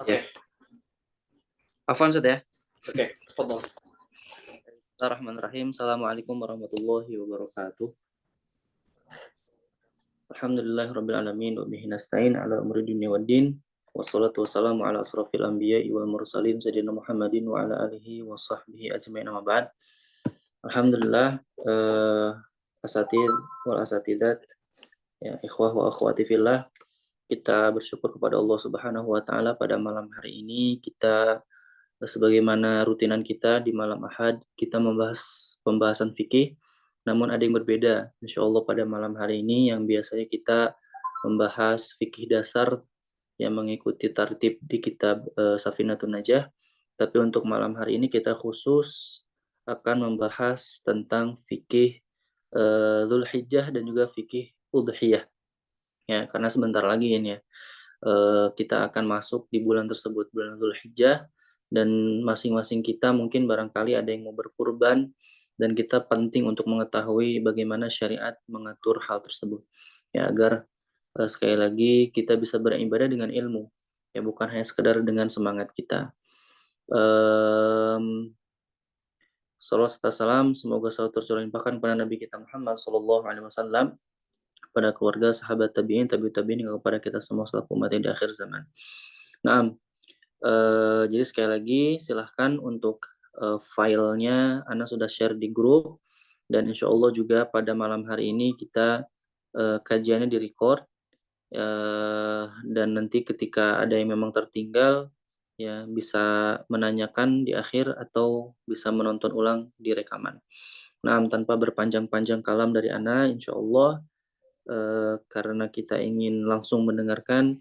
Oke. Afwan Ustaz ya. Oke, tafadhol. Bismillahirrahmanirrahim. Assalamualaikum warahmatullahi wabarakatuh. Alhamdulillahirabbil alamin wa bihi nasta'in ala umuri dunya waddin. Wassalatu wassalamu ala asrofil anbiya'i wal mursalin sayyidina Muhammadin wa ala alihi wa sahbihi ajmain amma ba'd. Alhamdulillah asatid wal asatidat ya ikhwah wa akhwati fillah, kita bersyukur kepada Allah Subhanahu wa taala pada malam hari ini kita sebagaimana rutinan kita di malam Ahad, kita membahas pembahasan fikih, namun ada yang berbeda. Insya Allah pada malam hari ini yang biasanya kita membahas fikih dasar yang mengikuti tartib di kitab Safinatun Najah, tapi untuk malam hari ini kita khusus akan membahas tentang fikih Dzulhijjah dan juga fikih Udhiyah. Ya, karena sebentar lagi ini ya kita akan masuk di bulan tersebut, bulan Dzulhijjah, dan masing-masing kita mungkin barangkali ada yang mau berkurban dan kita penting untuk mengetahui bagaimana syariat mengatur hal tersebut. Ya, agar sekali lagi kita bisa beribadah dengan ilmu, ya bukan hanya sekedar dengan semangat kita. Salawat serta salam semoga selalu tercurahkan kepada Nabi kita Muhammad sallallahu alaihi wasallam, pada keluarga, sahabat tabi'in, tabi'in hingga kepada kita semua selaku umat di akhir zaman. Nah, jadi sekali lagi silahkan untuk filenya Ana sudah share di grup, dan insya Allah juga pada malam hari ini kita kajiannya di record, dan nanti ketika ada yang memang tertinggal ya bisa menanyakan di akhir atau bisa menonton ulang di rekaman. Nah, tanpa berpanjang-panjang kalam dari Ana, insya Allah karena kita ingin langsung mendengarkan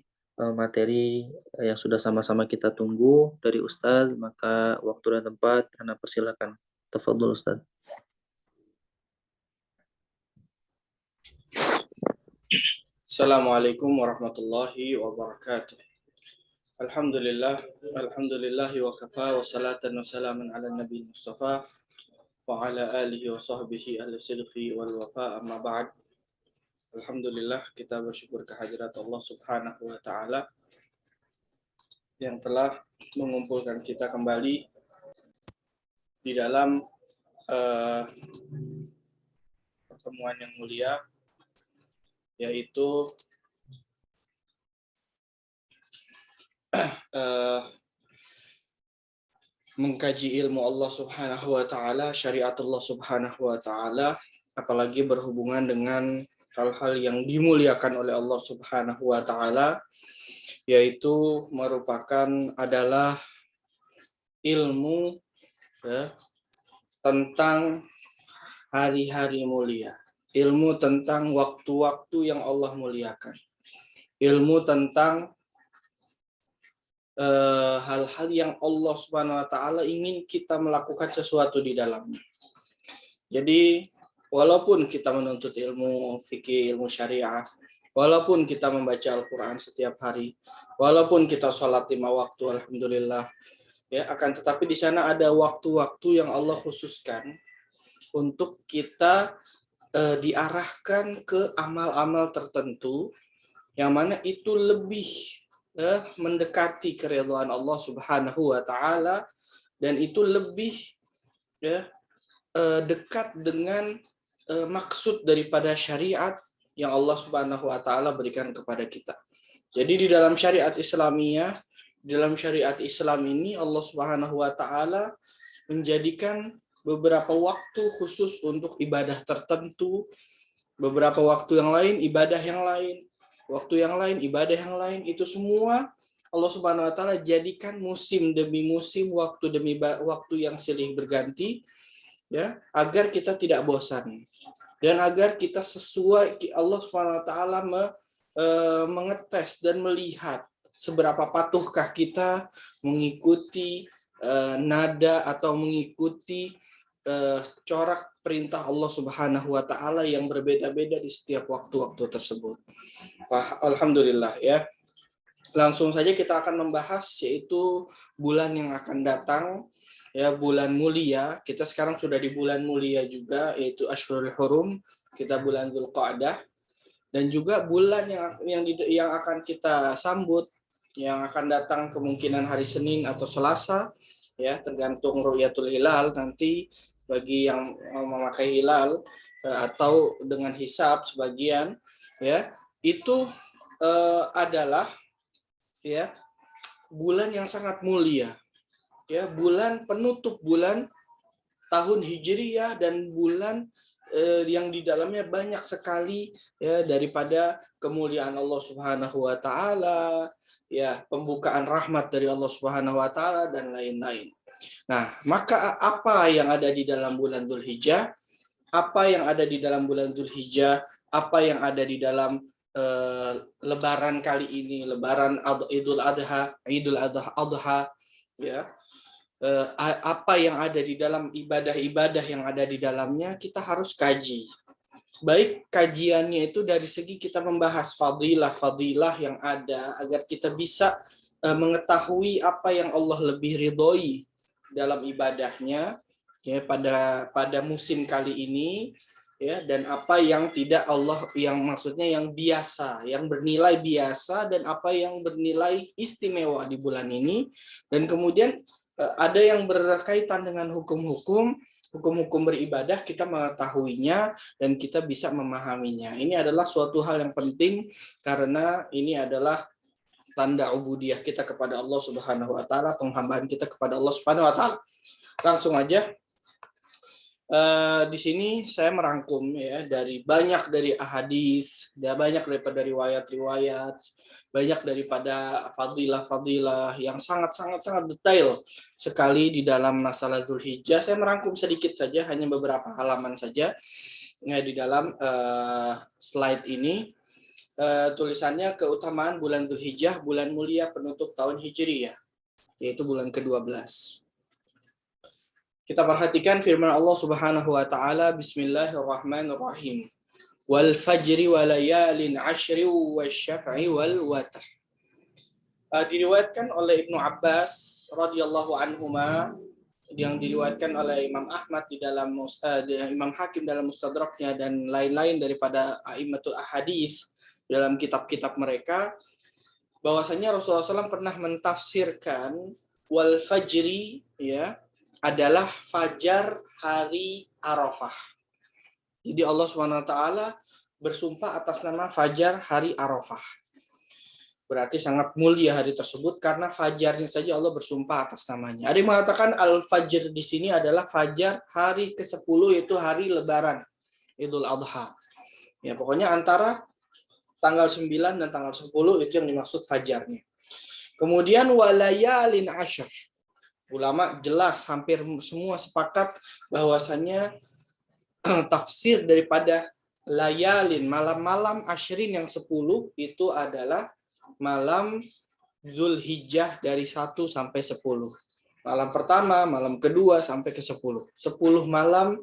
materi yang sudah sama-sama kita tunggu dari Ustadz, maka waktu dan tempat Ana persilakan. Tafadhol Ustadz. Assalamualaikum warahmatullahi wabarakatuh. Alhamdulillahi wa kafa wa salatan wa salaman ala nabi Mustafa wa ala alihi wa sahbihi ahli sidqi wal wafa amma ba'd. Alhamdulillah, kita bersyukur kehadirat Allah Subhanahu wa taala yang telah mengumpulkan kita kembali di dalam pertemuan yang mulia, yaitu mengkaji ilmu Allah Subhanahu wa taala, syariat Allah Subhanahu wa taala, apalagi berhubungan dengan hal-hal yang dimuliakan oleh Allah Subhanahu wa taala, yaitu merupakan adalah ilmu tentang hari-hari mulia, ilmu tentang waktu-waktu yang Allah muliakan, ilmu tentang hal-hal yang Allah Subhanahu wa taala ingin kita melakukan sesuatu di dalamnya. Jadi walaupun kita menuntut ilmu fikih, ilmu syariah, walaupun kita membaca Al-Qur'an setiap hari, walaupun kita sholat 5 waktu, alhamdulillah, ya, akan tetapi di sana ada waktu-waktu yang Allah khususkan untuk kita diarahkan ke amal-amal tertentu yang mana itu lebih mendekati keridhaan Allah Subhanahu wa taala, dan itu lebih dekat dengan maksud daripada syariat yang Allah Subhanahu wa taala berikan kepada kita. Jadi di dalam syariat Islamiyah, dalam syariat Islam ini Allah Subhanahu wa taala menjadikan beberapa waktu khusus untuk ibadah tertentu, beberapa waktu yang lain ibadah yang lain, waktu yang lain ibadah yang lain. Itu semua Allah Subhanahu wa taala jadikan musim demi musim, waktu demi waktu yang silih berganti, ya, agar kita tidak bosan dan agar kita sesuai. Allah Subhanahu wa taala mengetes dan melihat seberapa patuhkah kita mengikuti nada atau mengikuti corak perintah Allah Subhanahu wa taala yang berbeda-beda di setiap waktu-waktu tersebut. Alhamdulillah, ya. Langsung saja kita akan membahas yaitu bulan yang akan datang, ya, bulan mulia. Kita sekarang sudah di bulan mulia juga, yaitu Ashhurul Hurum, kita bulan Dzulqa'dah, dan juga bulan yang akan kita sambut yang akan datang kemungkinan hari Senin atau Selasa, ya tergantung ru'yatul hilal nanti bagi yang mau memakai hilal atau dengan hisab sebagian, ya itu adalah ya bulan yang sangat mulia, ya bulan penutup bulan tahun Hijriyah dan bulan yang di dalamnya banyak sekali ya daripada kemuliaan Allah Subhanahu wa taala, ya pembukaan rahmat dari Allah Subhanahu wa taala dan lain-lain. Nah, maka apa yang ada di dalam bulan Dzulhijjah? Apa yang ada di dalam bulan Dzulhijjah? Apa yang ada di dalam lebaran kali ini, lebaran Idul Adha, ya. Apa yang ada di dalam ibadah-ibadah yang ada di dalamnya kita harus kaji. Baik kajiannya itu dari segi kita membahas fadilah-fadilah yang ada agar kita bisa mengetahui apa yang Allah lebih ridhoi dalam ibadahnya ya pada musim kali ini ya, dan apa yang tidak Allah, yang maksudnya yang biasa, yang bernilai biasa dan apa yang bernilai istimewa di bulan ini. Dan kemudian ada yang berkaitan dengan hukum-hukum beribadah, kita mengetahuinya dan kita bisa memahaminya. Ini adalah suatu hal yang penting karena ini adalah tanda ubudiyah kita kepada Allah Subhanahu wa taala, penghambaan kita kepada Allah Subhanahu wa taala. Langsung aja. Di sini saya merangkum ya dari ahadits, banyak daripada riwayat-riwayat, banyak daripada fadilah-fadilah yang sangat detail sekali di dalam masalah Dzulhijjah. Saya merangkum sedikit saja, hanya beberapa halaman saja ya, di dalam slide ini. Tulisannya keutamaan bulan Dzulhijjah, bulan mulia penutup tahun Hijriyah, yaitu bulan ke-12. Kita perhatikan firman Allah Subhanahu wa taala, bismillahirrahmanirrahim. Wal fajri wa layalin ashri wasyaf'i wal watr. Diriwayatkan oleh Ibnu Abbas radhiyallahu anhuma, yang diriwayatkan oleh Imam Ahmad di dalam Imam Hakim dalam Mustadraknya dan lain-lain daripada a'immatul ahadits dalam kitab-kitab mereka, bahwasanya Rasulullah SAW pernah mentafsirkan wal fajri ya adalah fajar hari Arafah. Jadi Allah SWT bersumpah atas nama fajar hari Arafah. Berarti sangat mulia hari tersebut karena fajarnya saja Allah bersumpah atas namanya. Ada yang mengatakan al-fajr di sini adalah fajar hari ke-10, yaitu hari Lebaran, Idul Adha. Ya, pokoknya antara tanggal 9 dan tanggal 10 itu yang dimaksud fajarnya. Kemudian walayalin ashr. Ulama jelas hampir semua sepakat bahwasannya tafsir daripada layalin, malam-malam asyrin yang 10 itu adalah malam Dzulhijjah dari 1 sampai 10. Malam pertama, malam kedua sampai ke 10. 10 malam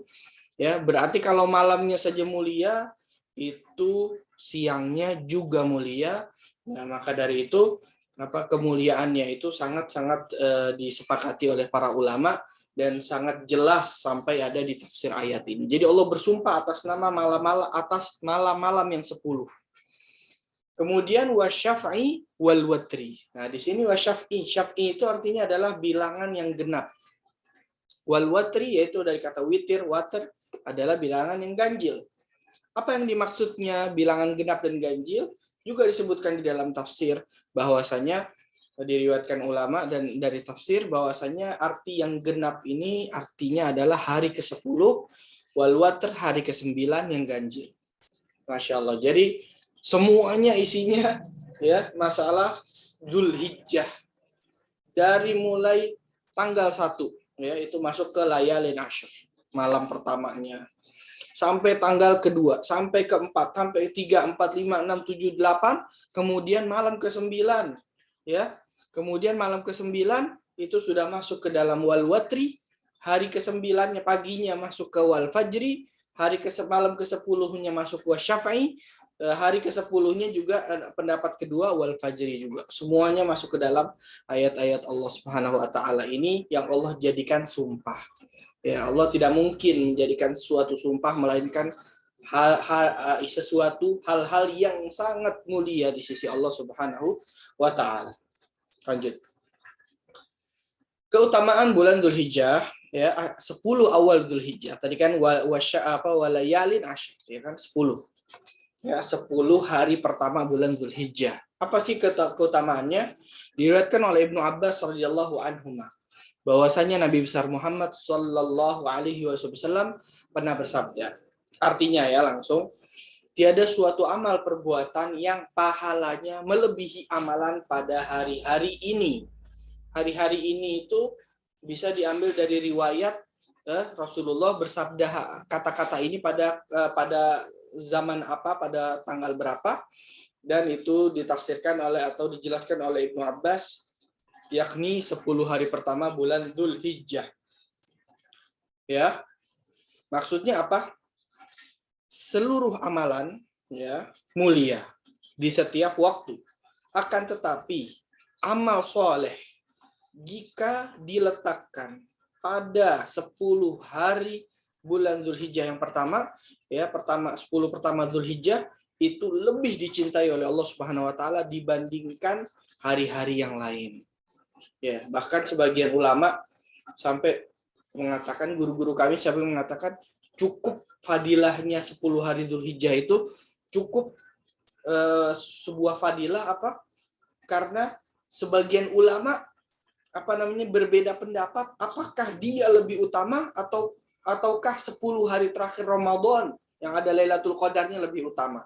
ya, berarti kalau malamnya saja mulia, itu siangnya juga mulia. Nah, maka dari itu kemuliaannya itu sangat-sangat disepakati oleh para ulama dan sangat jelas sampai ada di tafsir ayat ini. Jadi Allah bersumpah atas nama malam-malam yang 10. Kemudian wasyaf'i wal watri. Nah, di sini wasyaf'i, syaf'i itu artinya adalah bilangan yang genap. Wal watri yaitu dari kata witir, water adalah bilangan yang ganjil. Apa yang dimaksudnya bilangan genap dan ganjil? Juga disebutkan di dalam tafsir bahwasanya diriwayatkan ulama dan dari tafsir bahwasanya arti yang genap ini artinya adalah hari ke-10, wal watr hari ke-9 yang ganjil. Masya Allah. Jadi semuanya isinya ya masalah Dzulhijjah. Dari mulai tanggal 1 ya itu masuk ke layalin ashr, malam pertamanya. Sampai tanggal kedua, sampai keempat, sampai 3, 4, 5, 6, 7, 8, kemudian malam ke-9, ya. Kemudian malam ke-9 itu sudah masuk ke dalam wal watri, hari ke-9-nya paginya masuk ke wal fajri, malam ke-10-nya masuk ke wasyaf'i, hari ke-10-nya juga pendapat kedua wal fajri juga. Semuanya masuk ke dalam ayat-ayat Allah Subhanahu wa taala ini yang Allah jadikan sumpah. Ya, Allah tidak mungkin menjadikan suatu sumpah melainkan hal-hal yang sangat mulia di sisi Allah Subhanahu wa taala. Lanjut. Keutamaan bulan Dzulhijjah, ya, 10 awal Dzulhijjah. Tadi kan walayalin asyr, ya kan 10. Ya, 10 hari pertama bulan Dzulhijjah. Apa sih keutamaannya? Diriwayatkan oleh Ibnu Abbas radhiyallahu anhuma bahwasanya Nabi besar Muhammad sallallahu alaihi wasallam pernah bersabda. Artinya ya langsung, tiada suatu amal perbuatan yang pahalanya melebihi amalan pada hari-hari ini. Hari-hari ini itu bisa diambil dari riwayat Rasulullah bersabda kata-kata ini pada zaman apa, pada tanggal berapa, dan itu ditafsirkan oleh atau dijelaskan oleh Ibnu Abbas, yakni 10 hari pertama bulan Dzulhijjah. Ya. Maksudnya apa? Seluruh amalan ya mulia di setiap waktu. Akan tetapi amal soleh jika diletakkan pada 10 hari bulan Dzulhijjah yang pertama, ya 10 pertama Dzulhijjah itu lebih dicintai oleh Allah Subhanahu wa taala dibandingkan hari-hari yang lain. Ya, bahkan sebagian ulama sampai mengatakan, guru-guru kami sampai mengatakan cukup fadilahnya 10 hari Dzulhijjah itu cukup sebuah fadilah apa? Karena sebagian ulama berbeda pendapat apakah dia lebih utama ataukah 10 hari terakhir Ramadan yang ada Lailatul Qadarnya lebih utama.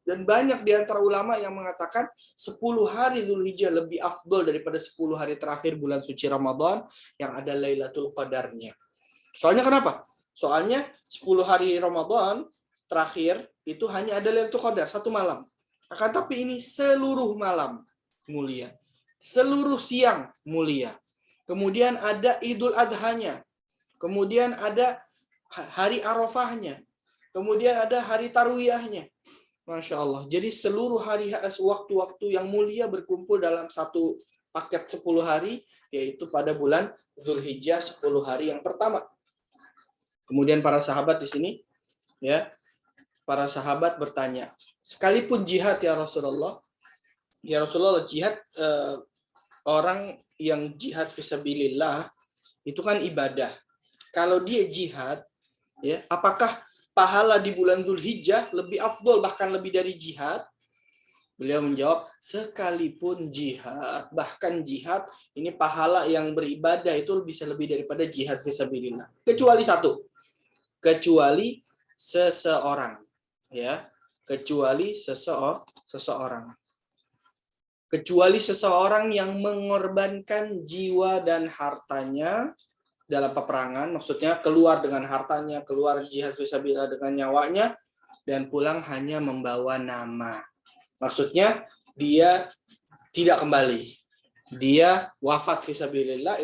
Dan banyak di antara ulama yang mengatakan 10 hari Dzulhijjah lebih afdol daripada 10 hari terakhir bulan suci Ramadan yang ada Lailatul Qadarnya. Soalnya kenapa? Soalnya 10 hari Ramadan terakhir itu hanya ada Lailatul Qadar satu malam. Akan tapi ini seluruh malam mulia. Seluruh siang mulia. Kemudian ada Idul Adhanya. Kemudian ada hari Arafahnya. Kemudian ada hari Tarwiyahnya. Masya Allah. Jadi seluruh hari waktu-waktu yang mulia berkumpul dalam satu paket 10 hari, yaitu pada bulan Dzulhijjah 10 hari yang pertama. Kemudian para sahabat di sini, ya, para sahabat bertanya, sekalipun jihad ya Rasulullah, jihad orang yang jihad fisabilillah itu kan ibadah. Kalau dia jihad, ya, apakah pahala di bulan Dzulhijjah lebih afdol bahkan lebih dari jihad? Beliau menjawab, sekalipun jihad, bahkan jihad ini pahala yang beribadah itu bisa lebih daripada jihad fisabilillah. Kecuali satu, kecuali seseorang, ya, kecuali seseorang. Kecuali seseorang yang mengorbankan jiwa dan hartanya dalam peperangan, maksudnya keluar dengan hartanya, keluar jihad fisabilillah dengan nyawanya, dan pulang hanya membawa nama. Maksudnya dia tidak kembali, dia wafat fisabilillah,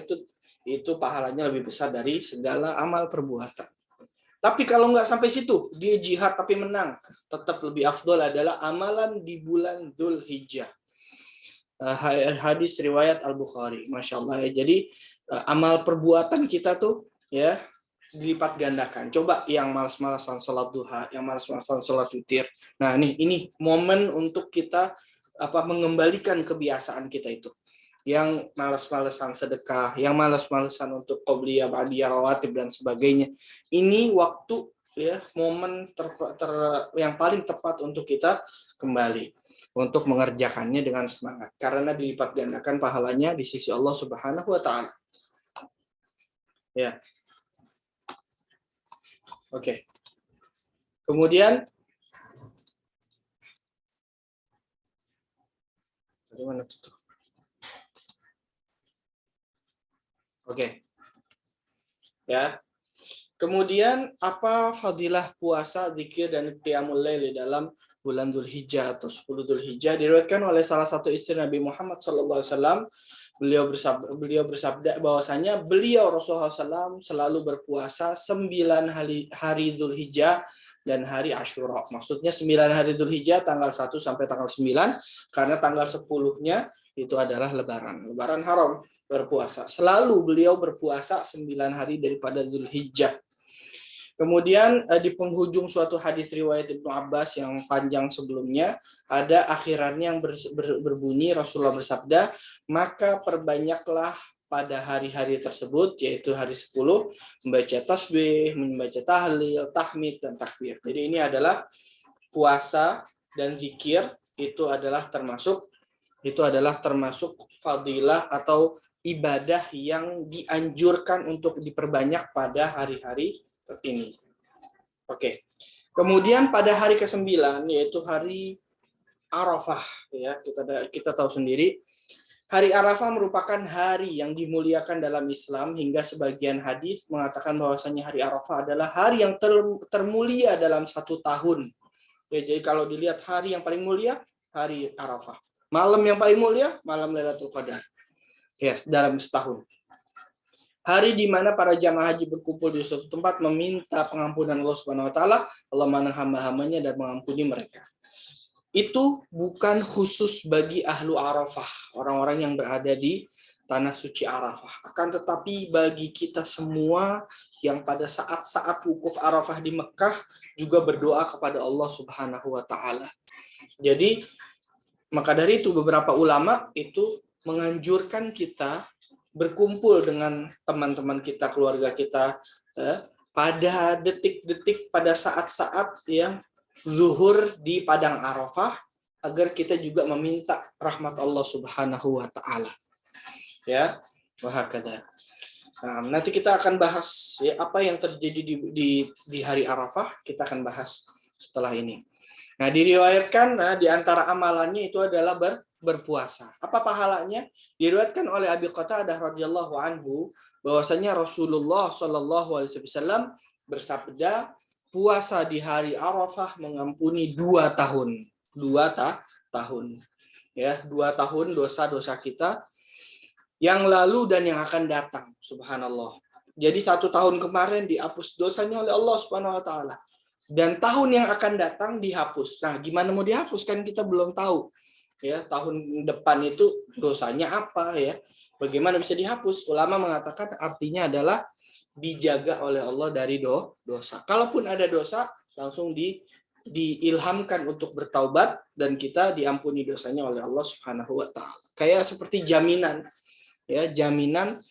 itu pahalanya lebih besar dari segala amal perbuatan. Tapi kalau nggak sampai situ, dia jihad tapi menang, tetap lebih afdol adalah amalan di bulan Dzulhijjah. Hadis riwayat Al-Bukhari. Masya Allah ya. Jadi amal perbuatan kita tuh ya dilipat gandakan. Coba yang malas-malasan sholat duha, yang malas-malasan sholat witir. Nah ini momen untuk kita mengembalikan kebiasaan kita itu. Yang malas-malasan sedekah, yang malas-malasan untuk qobliyah, ba'diyah, rawatib dan sebagainya. Ini waktu ya momen yang paling tepat untuk kita kembali untuk mengerjakannya dengan semangat karena dilipat gandakan pahalanya di sisi Allah Subhanahu wa taala. Ya. Oke. Kemudian dari mana tuh? Oke. Ya. Kemudian apa fadilah puasa, zikir dan qiyamul lail dalam bulan Dzulhijjah atau 10 Dzulhijjah? Diriwayatkan oleh salah satu istri Nabi Muhammad SAW. Beliau bersabda bahwasanya beliau Rasulullah SAW selalu berpuasa 9 hari Dzulhijjah dan hari Asyura. Maksudnya 9 hari Dzulhijjah tanggal 1 sampai tanggal 9 karena tanggal 10-nya itu adalah Lebaran haram berpuasa. Selalu beliau berpuasa 9 hari daripada Dzulhijjah. Kemudian di penghujung suatu hadis riwayat Ibnu Abbas yang panjang sebelumnya, ada akhirannya yang berbunyi Rasulullah bersabda, maka perbanyaklah pada hari-hari tersebut, yaitu hari 10, membaca tasbih, membaca tahlil, tahmid, dan takbir. Jadi ini adalah puasa dan zikir, itu adalah termasuk fadilah atau ibadah yang dianjurkan untuk diperbanyak pada hari-hari ini. Oke. Kemudian pada hari ke-9 yaitu hari Arafah, ya, kita tahu sendiri hari Arafah merupakan hari yang dimuliakan dalam Islam, hingga sebagian hadis mengatakan bahwasanya hari Arafah adalah hari yang termulia dalam satu tahun. Ya, jadi kalau dilihat hari yang paling mulia, hari Arafah. Malam yang paling mulia, malam Lailatul Qadar. Yes, dalam setahun. Hari di mana para jamaah haji berkumpul di suatu tempat meminta pengampunan Allah Subhanahu wa taala, Allah mana hamba-hambanya dan mengampuni mereka. Itu bukan khusus bagi ahlu Arafah, orang-orang yang berada di tanah suci Arafah. Akan tetapi bagi kita semua yang pada saat-saat wukuf Arafah di Mekah juga berdoa kepada Allah Subhanahu wa taala. Jadi maka dari itu beberapa ulama itu menganjurkan kita berkumpul dengan teman-teman kita, keluarga kita pada detik-detik, pada saat-saat yang zuhur di padang Arafah, agar kita juga meminta rahmat Allah Subhanahu wa taala. Ya, wahakadha. Nah, nanti kita akan bahas ya apa yang terjadi di hari Arafah, kita akan bahas setelah ini. Nah, diriwayatkan di antara amalannya itu adalah berpuasa. Apa pahalanya? Diriwayatkan oleh Abi Qatadah radhiyallahu anhu bahwasanya Rasulullah shallallahu alaihi wasallam bersabda, puasa di hari Arafah mengampuni 2 tahun. 2 tahun. Ya, 2 tahun dosa-dosa kita yang lalu dan yang akan datang. Subhanallah. Jadi 1 tahun kemarin dihapus dosanya oleh Allah Subhanahu wa taala. Dan tahun yang akan datang dihapus. Nah, gimana mau dihapus kan kita belum tahu. Ya, tahun depan itu dosanya apa ya? Bagaimana bisa dihapus? Ulama mengatakan artinya adalah dijaga oleh Allah dari dosa. Kalaupun ada dosa, langsung diilhamkan untuk bertaubat dan kita diampuni dosanya oleh Allah Subhanahu wa taala. Kayak seperti jaminan. Ya, jaminan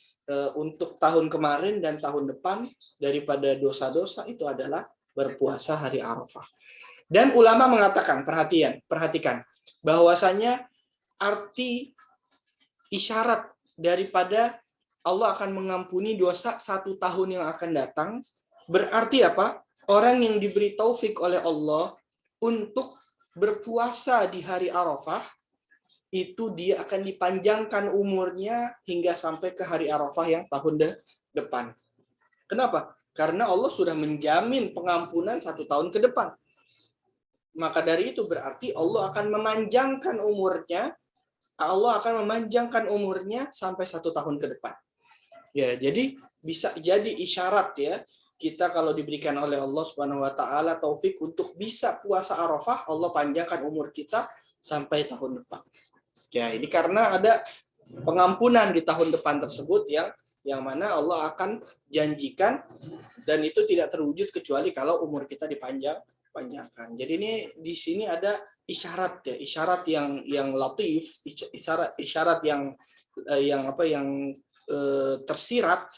untuk tahun kemarin dan tahun depan daripada dosa-dosa itu adalah berpuasa hari Arafah. Dan ulama mengatakan, perhatikan, bahwasanya arti isyarat daripada Allah akan mengampuni dosa 1 tahun yang akan datang, berarti apa? Orang yang diberi taufik oleh Allah untuk berpuasa di hari Arafah, itu dia akan dipanjangkan umurnya hingga sampai ke hari Arafah yang tahun depan. Kenapa? Karena Allah sudah menjamin pengampunan 1 tahun ke depan. Maka dari itu berarti Allah akan memanjangkan umurnya. Allah akan memanjangkan umurnya sampai 1 tahun ke depan. Ya, jadi bisa jadi isyarat ya. Kita kalau diberikan oleh Allah Subhanahu wa taala taufik untuk bisa puasa Arafah, Allah panjangkan umur kita sampai tahun depan. Ya, ini karena ada pengampunan di tahun depan tersebut yang mana Allah akan janjikan, dan itu tidak terwujud kecuali kalau umur kita dipanjangkan. Jadi ini di sini ada isyarat ya, isyarat yang latif, isyarat yang tersirat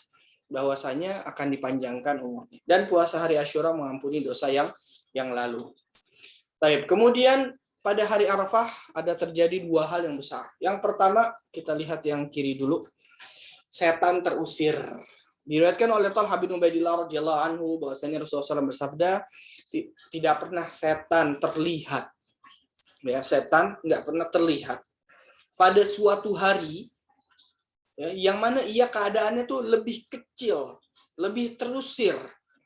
bahwasanya akan dipanjangkan umurnya. Dan puasa hari Asyura mengampuni dosa yang lalu. Baik, kemudian pada hari Arafah ada terjadi 2 hal yang besar. Yang pertama, kita lihat yang kiri dulu. Setan terusir. Diriwayatkan oleh Talha bin Ubaidillah radhiyallahu anhu bahwasanya Rasulullah SAW bersabda, tidak pernah setan terlihat. Ya, setan nggak pernah terlihat pada suatu hari ya, yang mana ia keadaannya tuh lebih kecil, lebih terusir,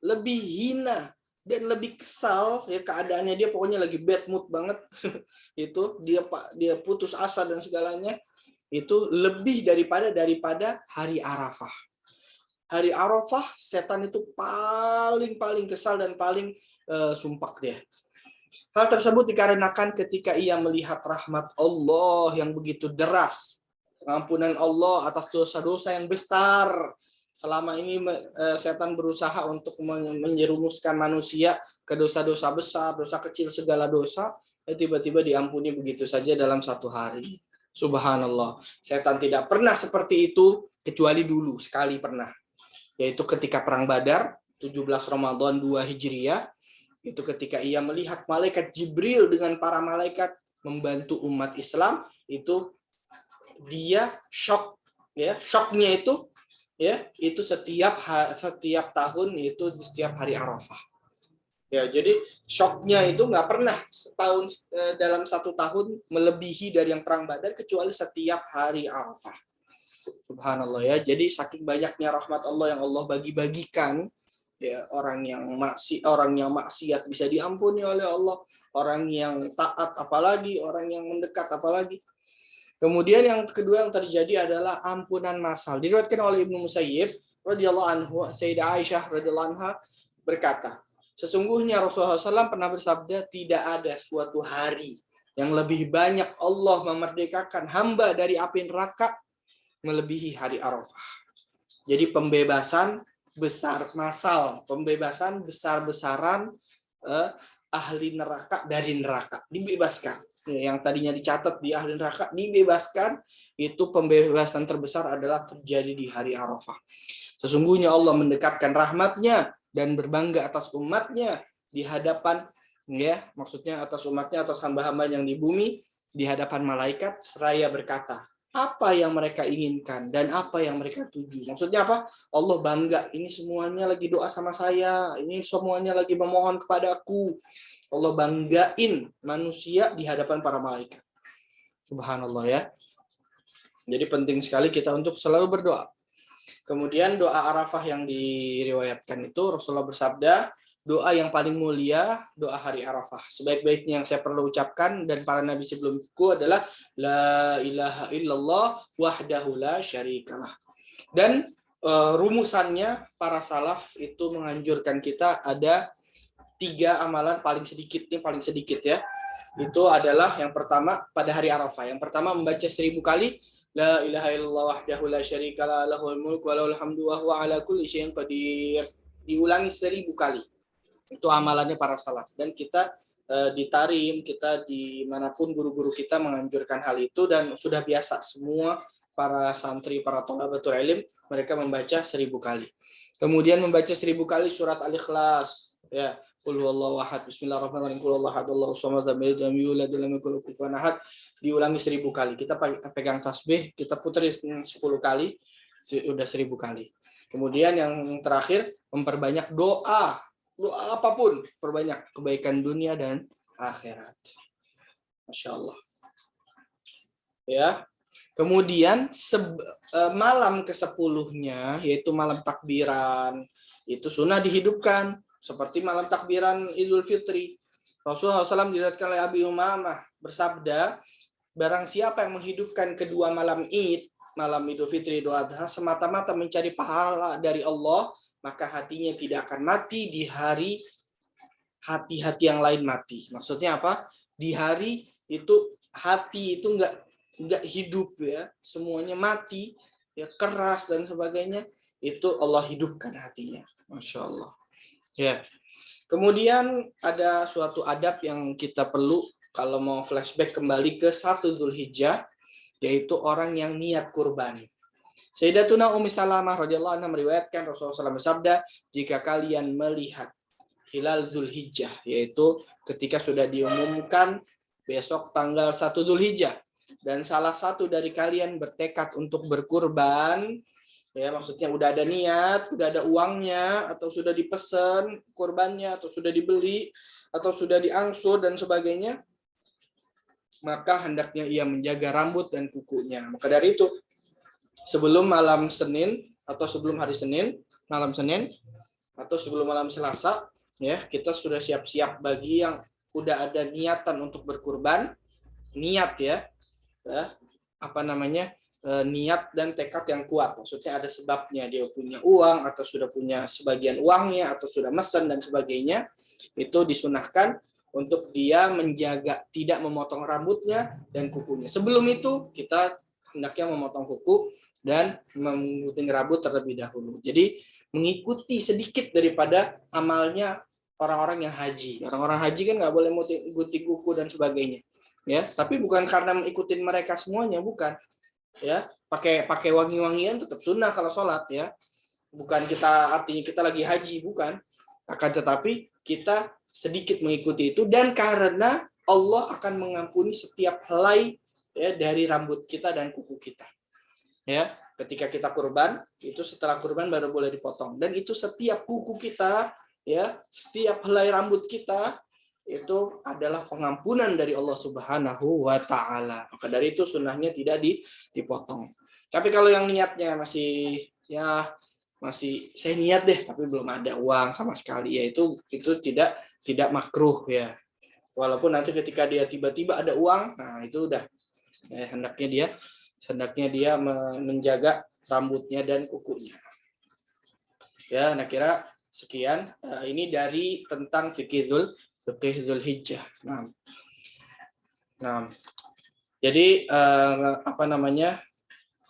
lebih hina, dan lebih kesal ya, keadaannya dia pokoknya lagi bad mood banget. Itu dia putus asa dan segalanya, itu lebih daripada hari Arafah. Hari Arafah setan itu paling kesal dan paling sumpah dia. Hal tersebut dikarenakan ketika ia melihat rahmat Allah yang begitu deras, pengampunan Allah atas dosa-dosa yang besar Selama ini setan berusaha untuk menjerumuskan manusia ke dosa-dosa besar, dosa kecil, segala dosa, tiba-tiba diampuni begitu saja dalam satu hari. Subhanallah. Setan tidak pernah seperti itu kecuali dulu sekali pernah. Yaitu ketika perang Badar 17 Ramadan 2 Hijriah, itu ketika ia melihat malaikat Jibril dengan para malaikat membantu umat Islam, itu dia shock ya, shocknya itu ya, itu setiap tahun, itu setiap hari Arafah. Ya, jadi shocknya itu nggak pernah setahun dalam satu tahun melebihi dari yang perang Badar kecuali setiap hari Arafah. Subhanallah ya. Jadi saking banyaknya rahmat Allah yang Allah bagi-bagikan, ya, orang yang maksiat bisa diampuni oleh Allah, orang yang taat apalagi, orang yang mendekat apalagi. Kemudian yang kedua yang terjadi adalah ampunan massal. Diriwayatkan oleh Ibnu Musayyib radhiyallahu anhu, Sayyidah Aisyah radhiyallahu anha berkata, sesungguhnya Rasulullah SAW pernah bersabda, tidak ada suatu hari yang lebih banyak Allah memerdekakan hamba dari api neraka melebihi hari Arafah. Jadi pembebasan besar massal, pembebasan besar-besaran ahli neraka dari neraka, dibebaskan. Yang tadinya dicatat di ahli neraka dibebaskan, itu pembebasan terbesar adalah terjadi di hari Arafah. Sesungguhnya Allah mendekatkan rahmatnya dan berbangga atas umatnya di hadapan, ya, maksudnya atas umatnya, atas hamba-hamba yang di bumi, di hadapan malaikat, seraya berkata, apa yang mereka inginkan dan apa yang mereka tuju. Maksudnya apa? Allah bangga, ini semuanya lagi doa sama saya, ini semuanya lagi memohon kepada aku. Allah banggain manusia di hadapan para malaikat. Subhanallah ya. Jadi penting sekali kita untuk selalu berdoa. Kemudian doa Arafah yang diriwayatkan itu Rasulullah bersabda, doa yang paling mulia, doa hari Arafah. Sebaik-baiknya yang saya perlu ucapkan dan para nabi sebelumku adalah la ilaha illallah wahdahu la syarikalah. Dan rumusannya para salaf itu menganjurkan kita ada 3 amalan paling sedikit ya. Itu adalah yang pertama pada hari Arafah. Yang pertama membaca 1000 kali la ilaha illallah wahdahu la syarikalah lahul mulku wa lahul hamdu wa huwa ala kulli syai'in qadir. Diulangi 1000 kali. Itu amalannya para salaf, dan kita di Tarim, kita dimanapun guru-guru kita menganjurkan hal itu, dan sudah biasa semua para santri, para thalabatul ilm, mereka membaca 1000 kali. Kemudian membaca 1000 kali surat Al-Ikhlas, ya, qul huwallahu ahad, bismillahirrahmanirrahim, qul huwallahu ahad, Allahu samad, lam yulad wa lam yakul lahu kufuwan ahad, diulangi 1000 kali. Kita pegang tasbih, kita putar 10 kali, sudah 1000 kali. Kemudian yang terakhir memperbanyak doa apapun, perbanyak kebaikan dunia dan akhirat. Masya Allah. Ya. Kemudian malam ke-10-nya, yaitu malam takbiran, itu sunnah dihidupkan seperti malam takbiran Idul Fitri. Rasulullah SAW diriwayatkan oleh Abi Umamah bersabda, barang siapa yang menghidupkan kedua malam Id, malam Idul Fitri, Idul Adha, semata-mata mencari pahala dari Allah, maka hatinya tidak akan mati di hari hati-hati yang lain mati. Maksudnya apa? Di hari itu hati itu enggak hidup ya, semuanya mati, ya, keras dan sebagainya, itu Allah hidupkan hatinya. Masya Allah. Ya. Kemudian ada suatu adab yang kita perlu kalau mau flashback kembali ke 1 Dzulhijjah, yaitu orang yang niat kurban. Sayyidatuna Ummi Salamah radhiyallahu anha meriwayatkan Rasulullah SAW bersabda, jika kalian melihat hilal Dzulhijjah, yaitu ketika sudah diumumkan besok tanggal 1 Dzulhijjah, dan salah satu dari kalian bertekad untuk berkurban, ya, maksudnya udah ada niat, udah ada uangnya, atau sudah dipesan kurbannya, atau sudah dibeli, atau sudah diangsur dan sebagainya, maka hendaknya ia menjaga rambut dan kukunya. Maka dari itu, sebelum malam Senin atau sebelum hari Senin, malam Senin atau sebelum malam Selasa, ya, kita sudah siap-siap bagi yang udah ada niatan untuk berkurban, niat ya, niat dan tekad yang kuat. Maksudnya ada sebabnya, dia punya uang atau sudah punya sebagian uangnya atau sudah mesen dan sebagainya, itu disunahkan untuk dia menjaga tidak memotong rambutnya dan kukunya. Sebelum itu kita hendaknya memotong kuku dan menggunting rambut terlebih dahulu. Jadi mengikuti sedikit daripada amalnya orang-orang yang haji. Orang-orang haji kan nggak boleh gunting kuku dan sebagainya. Ya, tapi bukan karena mengikuti mereka semuanya, bukan. Ya, pakai wangi-wangian tetap sunnah kalau sholat ya. Bukan artinya kita lagi haji, bukan. Akan tetapi kita sedikit mengikuti itu, dan karena Allah akan mengampuni setiap helai ya dari rambut kita dan kuku kita. Ya, ketika kita kurban, itu setelah kurban baru boleh dipotong, dan itu setiap kuku kita ya, setiap helai rambut kita itu adalah pengampunan dari Allah Subhanahu wa taala. Maka dari itu sunnahnya tidak dipotong. Tapi kalau yang niatnya masih saya niat deh tapi belum ada uang sama sekali, ya itu tidak makruh ya. Walaupun nanti ketika dia tiba-tiba ada uang, nah itu udah hendaknya dia menjaga rambutnya dan kukunya. Ya, nah kira sekian ini dari tentang fikih Dzulhijjah. Nah, jadi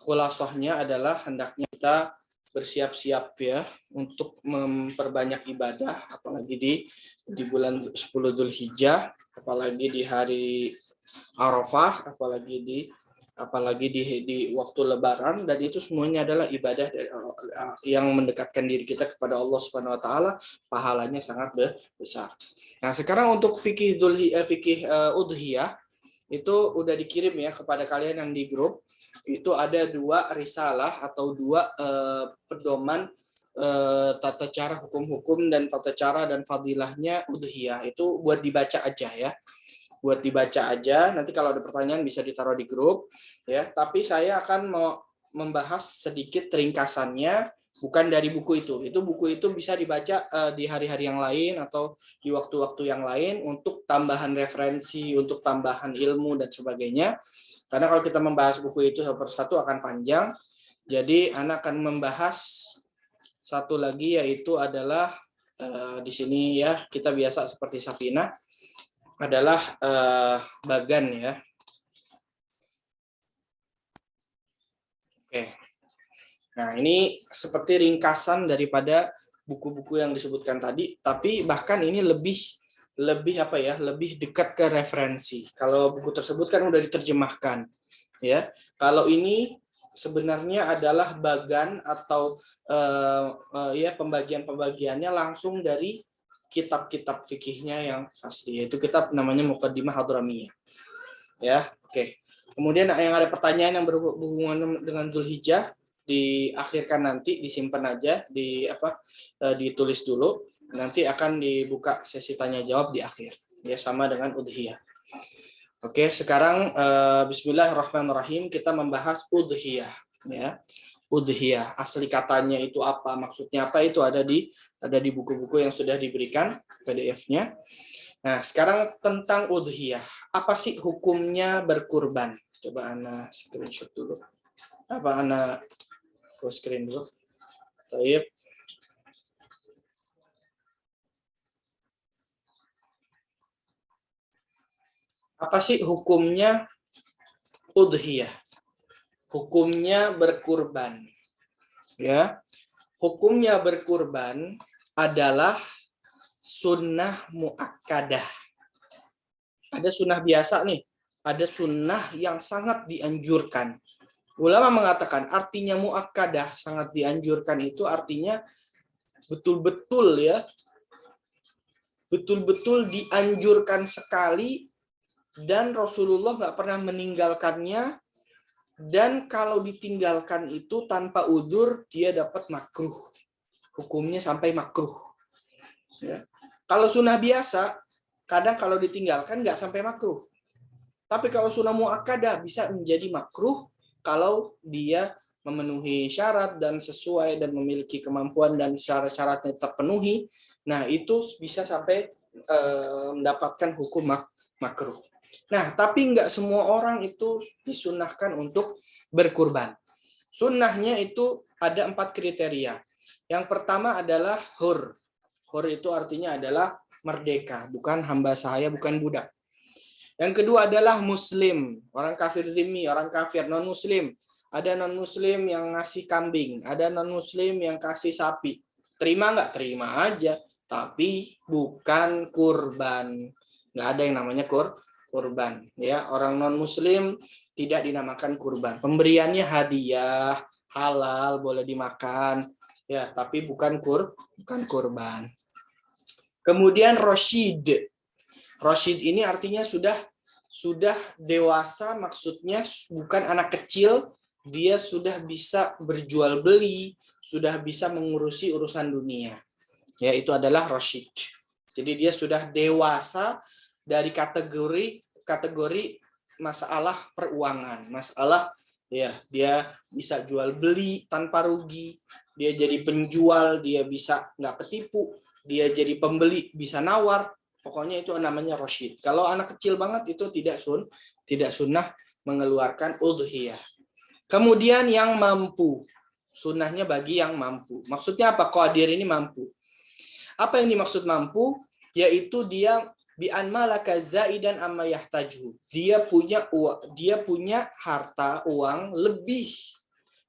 khulasahnya adalah hendaknya kita bersiap-siap ya untuk memperbanyak ibadah, apalagi di bulan 10 Dzulhijjah, apalagi di hari Arafah, apalagi di waktu Lebaran, dan itu semuanya adalah ibadah yang mendekatkan diri kita kepada Allah Subhanahu Wa Taala, pahalanya sangat besar. Nah sekarang untuk fikih udhiyah itu udah dikirim ya kepada kalian yang di grup. Itu ada 2 risalah atau 2 pedoman tata cara hukum-hukum dan tata cara dan fadilahnya udhiyah. Itu buat dibaca aja ya. Buat dibaca aja. Nanti kalau ada pertanyaan bisa ditaruh di grup ya. Tapi saya akan mau membahas sedikit ringkasannya, bukan dari buku itu. Itu buku itu bisa dibaca di hari-hari yang lain atau di waktu-waktu yang lain untuk tambahan referensi, untuk tambahan ilmu dan sebagainya. Karena kalau kita membahas buku itu satu persatu akan panjang. Jadi Ana akan membahas satu lagi, yaitu adalah di sini ya kita biasa seperti Safina adalah bagan ya. Oke. Nah, ini seperti ringkasan daripada buku-buku yang disebutkan tadi, tapi bahkan ini lebih dekat ke referensi. Kalau buku tersebut kan udah diterjemahkan, ya. Kalau ini sebenarnya adalah bagan atau pembagiannya langsung dari kitab-kitab fikihnya yang asli, yaitu kitab namanya Muqaddimah Hadramiyah. Ya, oke. Kemudian yang ada pertanyaan yang berhubungan dengan Dzulhijjah diakhirkan nanti, disimpan aja, ditulis dulu, nanti akan dibuka sesi tanya jawab di akhir ya, sama dengan udhiyah. Oke, sekarang bismillahirrahmanirrahim, kita membahas udhiyah ya. Udhiyah asli katanya itu apa, maksudnya apa, itu ada di buku-buku yang sudah diberikan PDF-nya. Nah, sekarang tentang udhiyah, apa sih hukumnya berkurban? Coba Ana screenshot dulu. Ana full screen dulu. Baik. Apa sih hukumnya udhiyah? Hukumnya berkurban. Ya. Hukumnya berkurban adalah sunnah muakkadah. Ada sunnah biasa nih, ada sunnah yang sangat dianjurkan. Ulama mengatakan artinya muakkadah, sangat dianjurkan, itu artinya betul-betul ya, betul-betul dianjurkan sekali, dan Rasulullah nggak pernah meninggalkannya, dan kalau ditinggalkan itu tanpa udzur dia dapat makruh, hukumnya sampai makruh. Ya. Kalau sunnah biasa, kadang kalau ditinggalkan nggak sampai makruh, tapi kalau sunnah muakkadah bisa menjadi makruh kalau dia memenuhi syarat dan sesuai dan memiliki kemampuan dan syarat-syaratnya terpenuhi. Nah, itu bisa sampai mendapatkan hukum makruh. Nah, tapi nggak semua orang itu disunahkan untuk berkurban. Sunnahnya itu ada 4 kriteria. Yang pertama adalah hur. Hur itu artinya adalah merdeka, bukan hamba sahaya, bukan budak. Yang kedua adalah muslim, orang kafir zimmi, orang kafir non muslim. Ada non muslim yang ngasih kambing, ada non muslim yang kasih sapi. Terima nggak? Terima aja, tapi bukan kurban. Nggak ada yang namanya kurban. Ya, orang non muslim tidak dinamakan kurban. Pemberiannya hadiah, halal, boleh dimakan. Ya, tapi bukan kurban. Kemudian Roshid. Roshid ini artinya sudah dewasa, maksudnya bukan anak kecil, dia sudah bisa berjual beli, sudah bisa mengurusi urusan dunia. Ya, itu adalah Roshid. Jadi dia sudah dewasa dari kategori masalah peruangan, masalah ya dia bisa jual beli tanpa rugi, dia jadi penjual, dia bisa nggak ketipu, dia jadi pembeli bisa nawar. Pokoknya itu namanya Roshid. Kalau anak kecil banget itu tidak sunnah mengeluarkan udhiyah. Kemudian yang mampu. Sunnahnya bagi yang mampu. Maksudnya apa? Qadir ini mampu. Apa yang dimaksud mampu? Yaitu dia bi'an malaka zaidan amma yahtaju. Dia punya harta uang lebih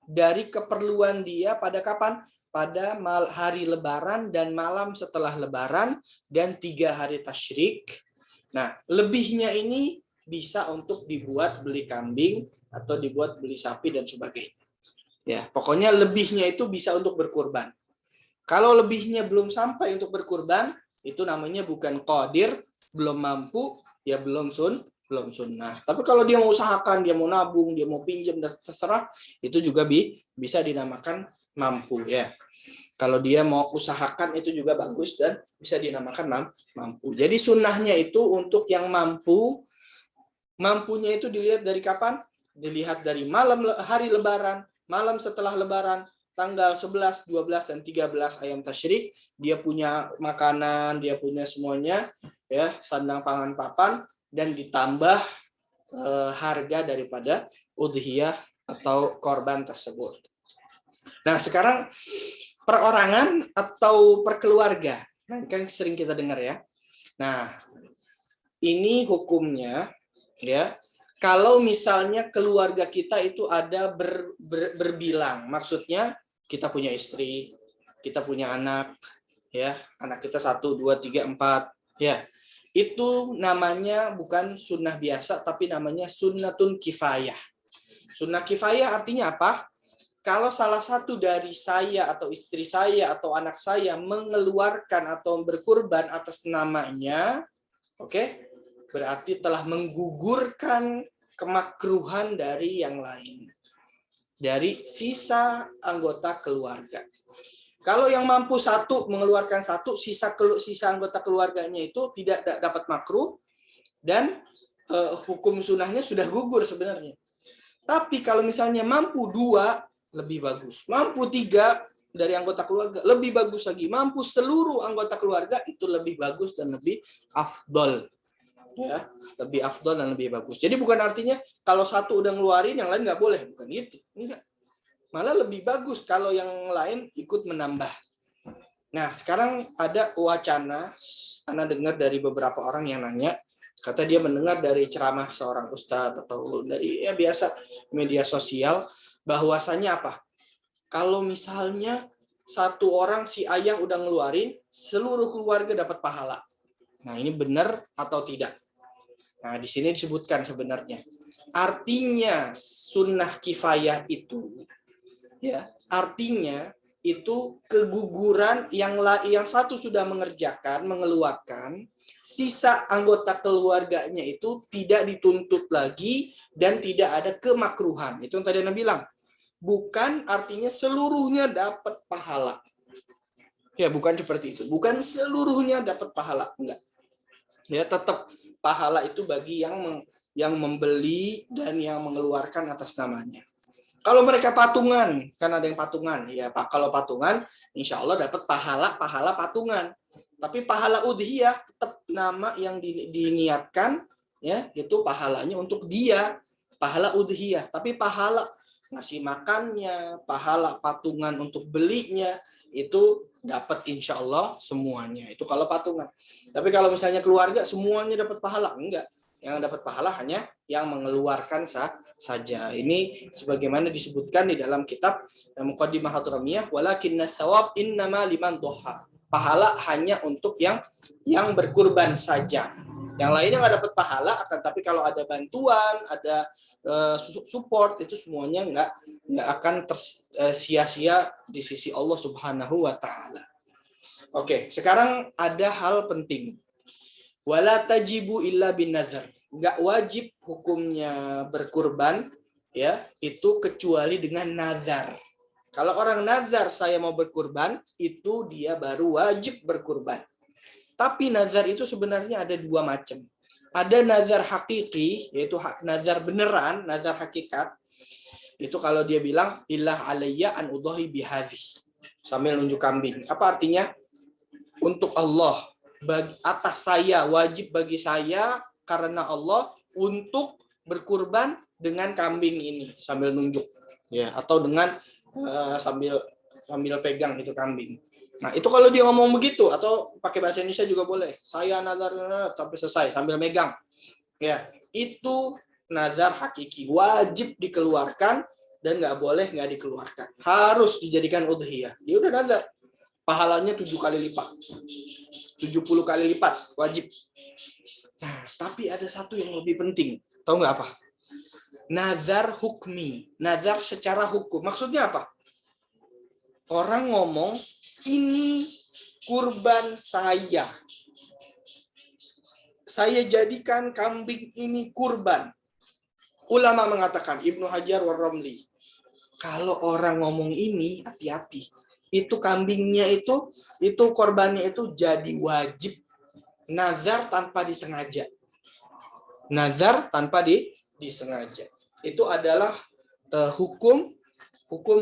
dari keperluan dia pada kapan? Pada hari Lebaran dan malam setelah Lebaran dan 3 hari tasyrik. Nah, lebihnya ini bisa untuk dibuat beli kambing atau dibuat beli sapi dan sebagainya. Ya, pokoknya lebihnya itu bisa untuk berkurban. Kalau lebihnya belum sampai untuk berkurban, itu namanya bukan qadir, belum mampu, ya belum sunnah. Tapi kalau dia mau usahakan, dia mau nabung, dia mau pinjam, terserah, itu juga bisa dinamakan mampu ya. Kalau dia mau usahakan itu juga bagus dan bisa dinamakan mampu. Jadi sunnahnya itu untuk yang mampu. Mampunya itu dilihat dari kapan? Dilihat dari hari Lebaran, malam setelah Lebaran, tanggal 11, 12, dan 13 ayam tasyrik, dia punya makanan, dia punya semuanya, ya sandang pangan papan, dan ditambah harga daripada udhiyah atau korban tersebut. Nah, sekarang perorangan atau perkeluarga. Nah, kan sering kita dengar ya. Nah, ini hukumnya ya. Kalau misalnya keluarga kita itu ada berbilang, maksudnya kita punya istri, kita punya anak, ya, anak kita 1, 2, 3, 4, ya. Itu namanya bukan sunnah biasa, tapi namanya sunnatun kifayah. Sunnah kifayah artinya apa? Kalau salah satu dari saya atau istri saya atau anak saya mengeluarkan atau berkurban atas namanya, oke, berarti telah menggugurkan kemakruhan dari yang lain, dari sisa anggota keluarga. Kalau yang mampu satu mengeluarkan satu, sisa anggota keluarganya itu tidak dapat makruh dan hukum sunnahnya sudah gugur sebenarnya. Tapi kalau misalnya mampu 2, lebih bagus. Mampu 3 dari anggota keluarga, lebih bagus lagi. Mampu seluruh anggota keluarga, itu lebih bagus dan lebih afdol. Ya, lebih afdol dan lebih bagus. Jadi bukan artinya kalau satu udah ngeluarin, yang lain nggak boleh. Bukan gitu. Enggak. Malah lebih bagus kalau yang lain ikut menambah. Nah, sekarang ada wacana, Anda dengar dari beberapa orang yang nanya, kata dia mendengar dari ceramah seorang ustadz atau dari ya biasa media sosial, bahwasanya apa? Kalau misalnya satu orang si ayah udah ngeluarin, seluruh keluarga dapat pahala. Nah, ini benar atau tidak? Nah, di sini disebutkan sebenarnya. Artinya sunnah kifayah itu, ya, artinya itu keguguran yang satu sudah mengeluarkan, sisa anggota keluarganya itu tidak dituntut lagi dan tidak ada kemakruhan. Itu yang tadi Anda bilang. Bukan artinya seluruhnya dapat pahala. Ya, bukan seperti itu. Bukan seluruhnya dapat pahala, enggak. Ya, tetap pahala itu bagi yang membeli dan yang mengeluarkan atas namanya. Kalau mereka patungan, kan ada yang patungan, ya Pak. Kalau patungan, insya Allah dapat pahala patungan. Tapi pahala udhiyah tetap nama yang diniatkan, ya itu pahalanya untuk dia, pahala udhiyah. Tapi pahala ngasih makannya, pahala patungan untuk belinya, itu dapat insya Allah semuanya. Itu kalau patungan. Tapi kalau misalnya keluarga semuanya dapat pahala, enggak. Yang dapat pahala hanya yang mengeluarkan saja. Ini sebagaimana disebutkan di dalam kitab Muqaddimah Hadramiyah, walakinna tsawab innama liman dhuha. Pahala hanya untuk yang berkurban saja. Yang lainnya nggak dapat pahala, akan tapi kalau ada bantuan, ada support, itu semuanya nggak akan sia-sia di sisi Allah Subhanahu wa Ta'ala. Oke, sekarang ada hal penting. Wala tajibu illa bin nazar. Nggak wajib hukumnya berkurban, ya, itu kecuali dengan nazar. Kalau orang nazar saya mau berkurban, itu dia baru wajib berkurban. Tapi nazar itu sebenarnya ada dua macam. Ada nazar hakiki, yaitu nazar beneran, nazar hakikat. Itu kalau dia bilang, illah alayya an udhahi bihadhi. Sambil nunjuk kambing. Apa artinya? Untuk Allah, atas saya, wajib bagi saya, karena Allah, untuk berkurban dengan kambing ini. Sambil nunjuk. Ya, atau dengan sambil pegang itu kambing. Nah, itu kalau dia ngomong begitu, atau pakai bahasa Indonesia juga boleh. Saya nazar sampai selesai, sambil megang. Ya, itu nazar hakiki. Wajib dikeluarkan dan nggak boleh nggak dikeluarkan. Harus dijadikan udhiyah. Dia udah nazar. Pahalanya 7 kali lipat. 70 kali lipat. Wajib. Nah, tapi ada satu yang lebih penting. Tahu nggak apa? Nazar hukmi. Nazar secara hukum. Maksudnya apa? Orang ngomong, ini kurban saya. Saya jadikan kambing ini kurban. Ulama mengatakan, Ibnu Hajar war-Ramli, kalau orang ngomong ini, hati-hati. Itu kambingnya itu korbannya itu jadi wajib. Nazar tanpa disengaja. Nazar tanpa disengaja. Itu adalah hukum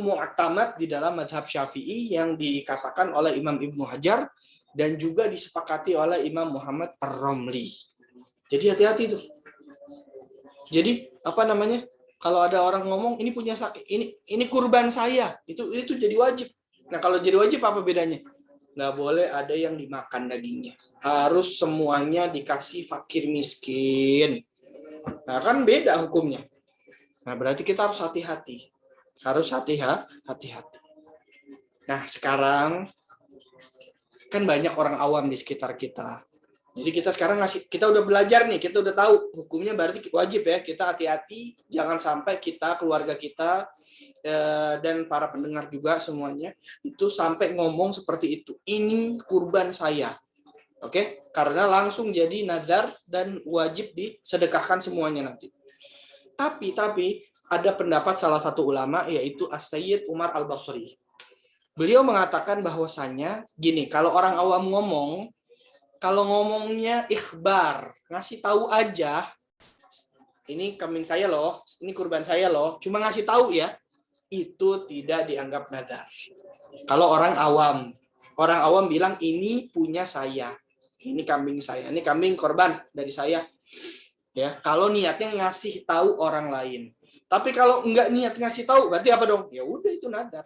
mu'tamad di dalam mazhab Syafi'i yang dikatakan oleh Imam Ibnu Hajar dan juga disepakati oleh Imam Muhammad Ar-Ramli. Jadi hati-hati itu. Jadi apa namanya? Kalau ada orang ngomong ini punya ini kurban saya, itu jadi wajib. Nah, kalau jadi wajib apa bedanya? Nggak boleh ada yang dimakan dagingnya. Harus semuanya dikasih fakir miskin. Nah, kan beda hukumnya. Nah, berarti kita harus hati-hati. Harus hati-hati. Nah, sekarang kan banyak orang awam di sekitar kita. Jadi kita sekarang kita udah belajar nih, kita udah tahu hukumnya berarti wajib ya. Kita hati-hati, jangan sampai kita, keluarga kita, dan para pendengar juga semuanya, itu sampai ngomong seperti itu. Ini kurban saya. Oke? Karena langsung jadi nazar dan wajib disedekahkan semuanya nanti. Tapi ada pendapat salah satu ulama, yaitu As-Sayyid Umar Al-Basri. Beliau mengatakan bahwasannya gini, kalau orang awam ngomong, kalau ngomongnya ikhbar, ngasih tahu aja, ini kambing saya loh, ini kurban saya loh, cuma ngasih tahu ya, itu tidak dianggap nazar. Kalau orang awam bilang ini punya saya, ini kambing saya, ini kambing korban dari saya. Ya, kalau niatnya ngasih tahu orang lain. Tapi kalau enggak niat ngasih tahu, berarti apa dong? Ya udah, itu nazar.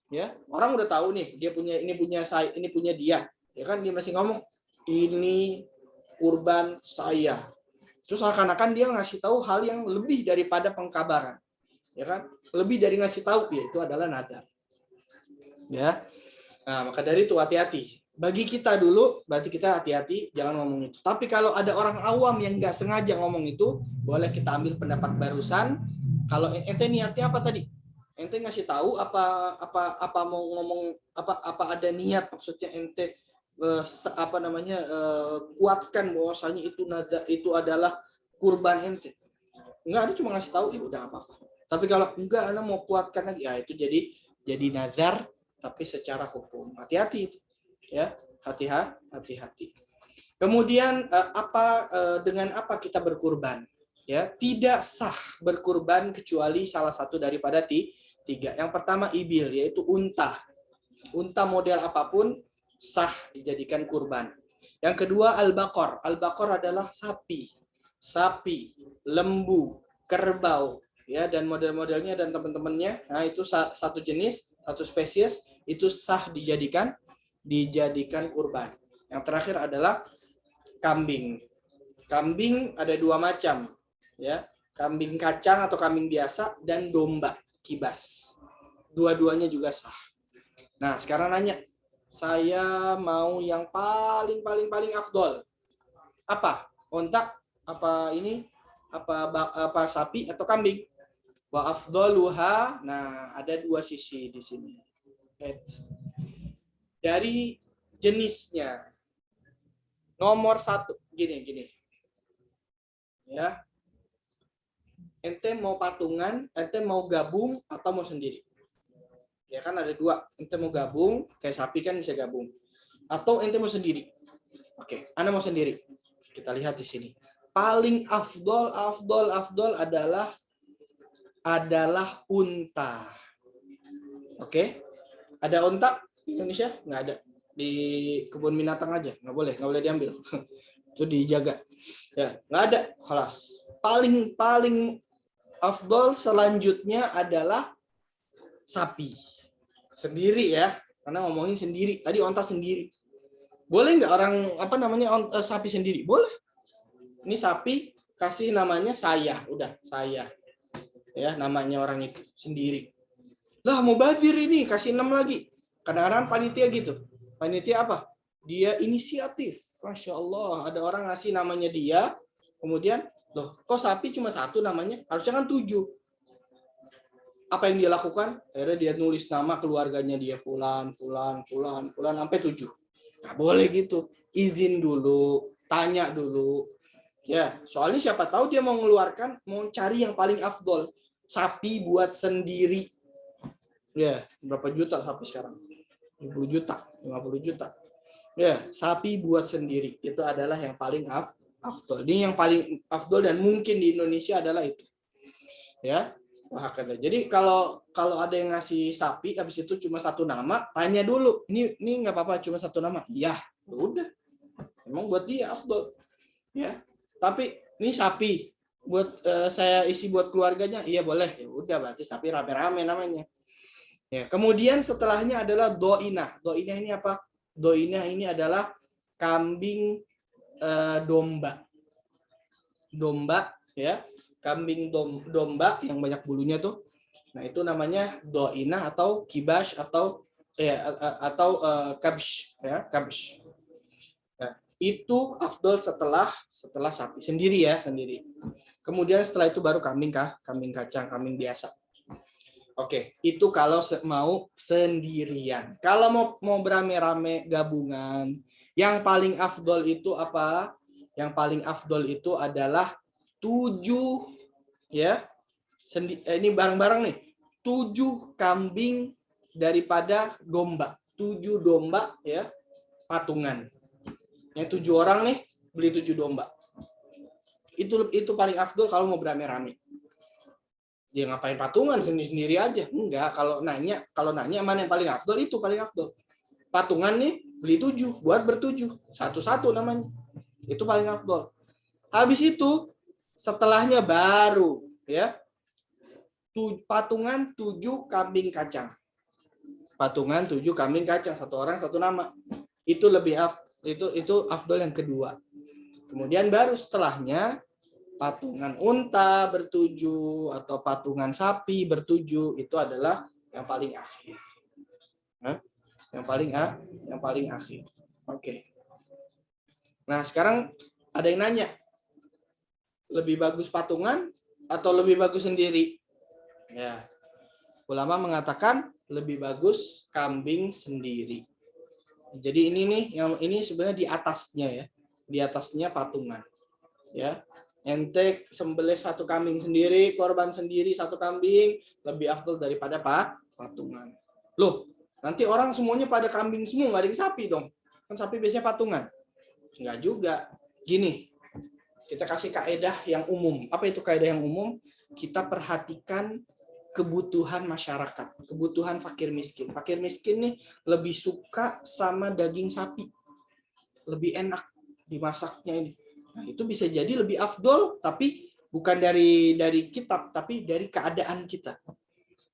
Ya, orang udah tahu nih, dia punya ini punya saya, ini punya dia. Ya kan, dia masih ngomong ini kurban saya. Terus akan-akan dia ngasih tahu hal yang lebih daripada pengkabaran. Ya kan? Lebih dari ngasih tahu, ya itu adalah nazar. Ya. Nah, maka dari itu hati-hati. Bagi kita dulu, berarti kita hati-hati, jangan ngomong itu. Tapi kalau ada orang awam yang nggak sengaja ngomong itu, boleh kita ambil pendapat barusan. Kalau ente niatnya apa tadi? Ente ngasih tahu apa mau ngomong apa ada niat, maksudnya ente kuatkan bahwasanya itu adalah kurban ente. Enggak, ada cuma ngasih tahu, ibu udah apa-apa. Tapi kalau enggak, Anda mau kuatkan lagi, ya itu jadi nazar, tapi secara hukum. Hati-hati itu. Ya, hati-hati. Kemudian dengan apa kita berkurban? Ya, tidak sah berkurban kecuali salah satu daripada tiga. Yang pertama ibil, yaitu unta. Unta model apapun sah dijadikan kurban. Yang kedua al-baqar. Al-baqar adalah sapi, lembu, kerbau, ya, dan model-modelnya dan teman-temannya. Nah, itu satu jenis, satu spesies, itu sah dijadikan kurban. Yang terakhir adalah kambing. Kambing ada dua macam, ya. Kambing kacang atau kambing biasa dan domba kibas. Dua-duanya juga sah. Nah, sekarang nanya, saya mau yang paling afdol. Apa? Onta? Apa ini? Apa sapi atau kambing? Wa afdoluha. Nah, ada dua sisi di sini. Dari jenisnya. Nomor satu, gini. Ya, ente mau patungan, ente mau gabung atau mau sendiri? Ya kan ada dua, ente mau gabung, kayak sapi kan bisa gabung, atau ente mau sendiri. Oke, anda mau sendiri. Kita lihat di sini. Paling afdol adalah unta. Oke, ada unta di Indonesia? Nggak ada. Di kebun binatang aja, nggak boleh diambil. Itu dijaga. Ya, nggak ada. Kelas. Paling afdol selanjutnya adalah sapi. Sendiri ya, karena ngomongin sendiri. Tadi onta sendiri. Boleh nggak orang sapi sendiri? Boleh. Ini sapi kasih namanya saya, udah saya. Ya, namanya orang itu sendiri. Lah mau badir ini, kasih 6 lagi. Kadang-kadang panitia gitu. Panitia apa? Dia inisiatif. Masya Allah, ada orang ngasih namanya dia, kemudian, loh, kok sapi cuma satu namanya? Harusnya kan 7. Apa yang dia lakukan? Akhirnya dia nulis nama keluarganya dia, fulan, sampai 7. Nggak boleh gitu. Izin dulu, tanya dulu. Ya, soalnya siapa tahu dia mau cari yang paling afdol. Sapi buat sendiri. Ya, berapa juta sapi sekarang? 20 juta, 50 juta. Ya, sapi buat sendiri itu adalah yang paling afdol. Ini yang paling afdol dan mungkin di Indonesia adalah itu. Ya. Wah, jadi kalau ada yang ngasih sapi habis itu cuma satu nama, tanya dulu. Ini nggak apa-apa cuma satu nama. Iya, udah. Emang buat dia afdol. Ya. Tapi ini sapi buat saya isi buat keluarganya. Iya, boleh. Ya udah, berarti sapi rame-rame namanya. Ya, kemudian setelahnya adalah doinah. Doinah ini apa? Doinah ini adalah kambing domba. Domba, ya. Kambing domba yang banyak bulunya tuh. Nah, itu namanya doinah atau kibash atau kabsh, ya, kabsh. Nah, itu afdol setelah sapi sendiri ya, sendiri. Kemudian setelah itu baru kambing kacang, kambing biasa. Oke, itu kalau mau sendirian. Kalau mau berame-rame gabungan, yang paling afdol itu apa? Yang paling afdol itu adalah 7 ya. Ini bareng-bareng nih. 7 kambing daripada domba. 7 domba ya, patungan. Yang 7 orang nih beli 7 domba. Itu paling afdol kalau mau berame-rame. Dia ngapain patungan sendiri aja? Enggak, kalau nanya mana yang paling afdol, itu paling afdol. Patungan nih beli 7 buat bertujuh, satu-satu namanya. Itu paling afdol. Habis itu setelahnya baru ya patungan 7 kambing kacang. Patungan 7 kambing kacang, satu orang satu nama. Itu lebih itu afdol yang kedua. Kemudian baru setelahnya patungan unta bertujuh atau patungan sapi bertujuh, itu adalah yang paling akhir. Yang paling akhir. Oke. Nah, sekarang ada yang nanya, lebih bagus patungan atau lebih bagus sendiri? Ya. Ulama mengatakan lebih bagus kambing sendiri. Jadi ini nih, yang ini sebenarnya di atasnya ya. Di atasnya patungan. Ya. Ente sembelih satu kambing sendiri, korban sendiri satu kambing, lebih afdol daripada patungan. Loh, nanti orang semuanya pada kambing semua, nggak ada yang sapi dong. Kan sapi biasanya patungan. Nggak juga. Gini, kita kasih kaedah yang umum. Apa itu kaedah yang umum? Kita perhatikan kebutuhan masyarakat, kebutuhan fakir miskin. Fakir miskin nih lebih suka sama daging sapi. Lebih enak dimasaknya ini. Nah, itu bisa jadi lebih afdol, tapi bukan dari kitab, tapi dari keadaan kita.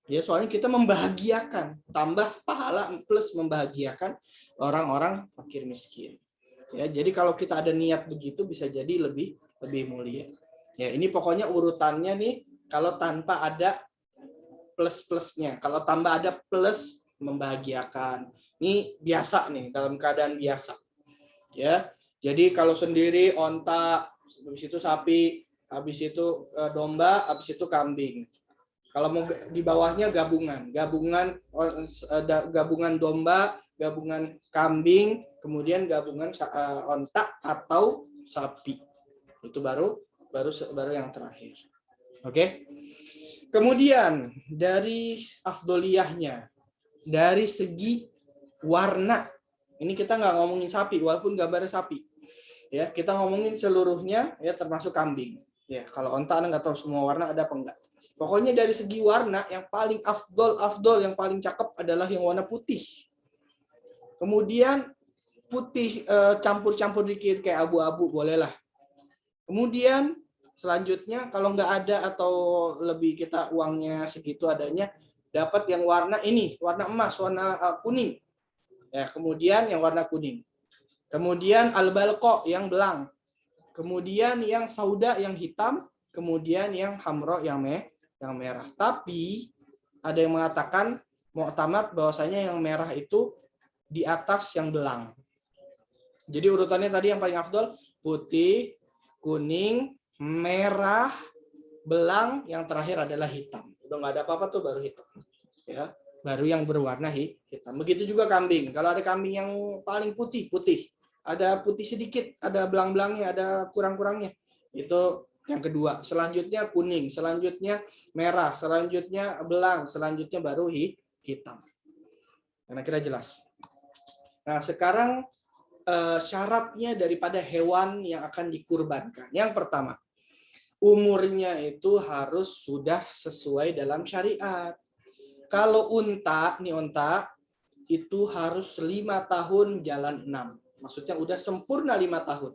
Ya, soalnya kita membahagiakan, tambah pahala plus membahagiakan orang-orang fakir miskin. Ya, jadi kalau kita ada niat begitu bisa jadi lebih mulia. Ya, ini pokoknya urutannya nih kalau tanpa ada plus-plusnya. Kalau tambah ada plus membahagiakan. Ini biasa nih dalam keadaan biasa. Ya. Jadi kalau sendiri onta, habis itu sapi, habis itu domba, habis itu kambing. Kalau mau di bawahnya gabungan domba, gabungan kambing, kemudian gabungan onta atau sapi. Itu baru yang terakhir. Oke. Kemudian dari afdoliyahnya, dari segi warna. Ini kita nggak ngomongin sapi, walaupun gambarnya sapi. Ya, kita ngomongin seluruhnya, ya termasuk kambing. Ya, kalau onta nggak tahu semua warna ada apa enggak. Pokoknya dari segi warna yang paling afdol yang paling cakep adalah yang warna putih. Kemudian putih campur-campur dikit kayak abu-abu bolehlah. Kemudian selanjutnya kalau nggak ada atau lebih kita uangnya segitu adanya, dapat yang warna ini, warna emas, warna kuning. Ya, kemudian yang warna kuning. Kemudian al-balqa yang belang. Kemudian yang sauda yang hitam, kemudian yang hamro yang merah. Tapi ada yang mengatakan mu'tamad bahwasanya yang merah itu di atas yang belang. Jadi urutannya tadi yang paling afdol putih, kuning, merah, belang, yang terakhir adalah hitam. Udah nggak ada apa-apa tuh baru hitam. Ya, baru yang berwarna hitam. Begitu juga kambing. Kalau ada kambing yang paling putih, ada putih sedikit, ada belang-belangnya, ada kurang-kurangnya. Itu yang kedua. Selanjutnya kuning, selanjutnya merah, selanjutnya belang, selanjutnya baru hitam. Karena kira jelas. Nah, sekarang syaratnya daripada hewan yang akan dikurbankan. Yang pertama, umurnya itu harus sudah sesuai dalam syariat. Kalau unta itu harus 5 tahun jalan 6. Maksudnya udah sempurna 5 tahun.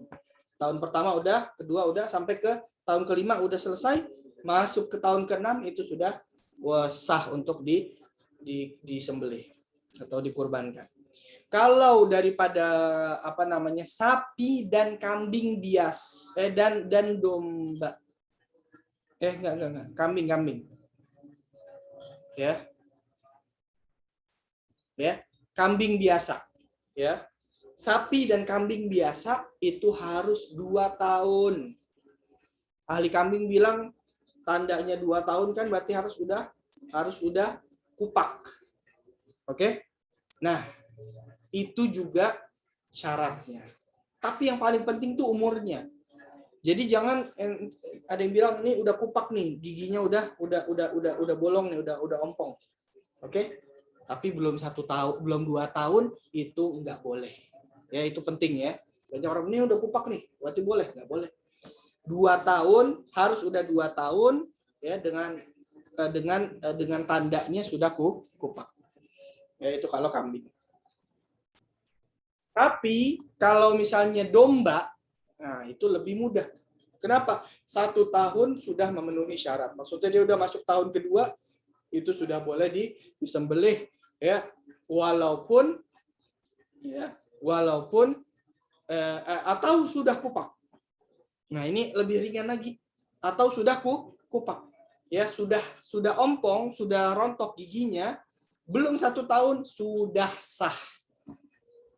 Tahun pertama udah, kedua udah, sampai ke tahun kelima udah selesai, masuk ke tahun ke-6 itu sudah sah untuk disembelih atau dikurbankan. Kalau daripada sapi dan kambing bias dan domba. Enggak. Kambing. Ya. Ya, kambing biasa. Ya. Sapi dan kambing biasa itu harus 2 tahun. Ahli kambing bilang tandanya 2 tahun kan berarti harus udah kupak. Oke? Nah, itu juga syaratnya. Tapi yang paling penting tuh umurnya. Jadi jangan ada yang bilang ini udah kupak nih, giginya udah bolong nih, udah ompong. Oke? Tapi belum 1 tahun, belum 2 tahun itu nggak boleh. Ya, itu penting ya. Banyak orang ini udah kupak nih, berarti boleh? Nggak boleh. 2 tahun, harus udah 2 tahun ya dengan tandanya sudah kupak. Ya, itu kalau kambing. Tapi kalau misalnya domba, nah itu lebih mudah. Kenapa? 1 tahun sudah memenuhi syarat. Maksudnya dia udah masuk tahun kedua, itu sudah boleh disembelih ya, walaupun atau sudah kupak. Nah, ini lebih ringan lagi. Atau sudah kupak. Ya, sudah ompong, sudah rontok giginya, belum 1 tahun sudah sah.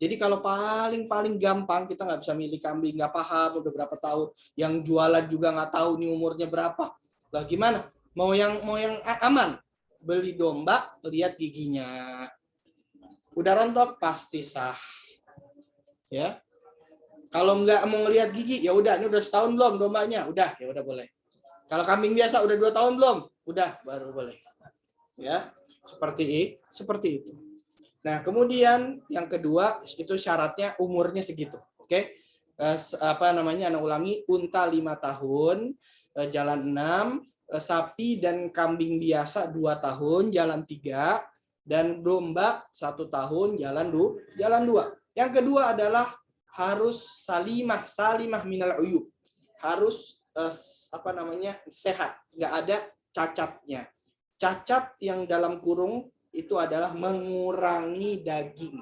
Jadi kalau paling gampang, kita nggak bisa milih kambing, nggak paham udah berapa tahun, yang jualan juga nggak tahu nih umurnya berapa. Lah gimana? Mau yang aman, beli domba, lihat giginya. Udah rontok pasti sah. Ya. Kalau nggak mau ngelihat gigi, ya udah, ini udah setahun belum dombanya? Udah, ya udah boleh. Kalau kambing biasa udah 2 tahun belum? Udah, baru boleh. Ya, seperti itu. Nah, kemudian yang kedua itu syaratnya umurnya segitu. Oke. Anak ulangi, unta 5 tahun, jalan 6, sapi dan kambing biasa 2 tahun, jalan 3, dan domba 1 tahun, jalan 2. Yang kedua adalah harus salimah minal uyub. Harus sehat, nggak ada cacatnya. Cacat yang dalam kurung itu adalah mengurangi daging.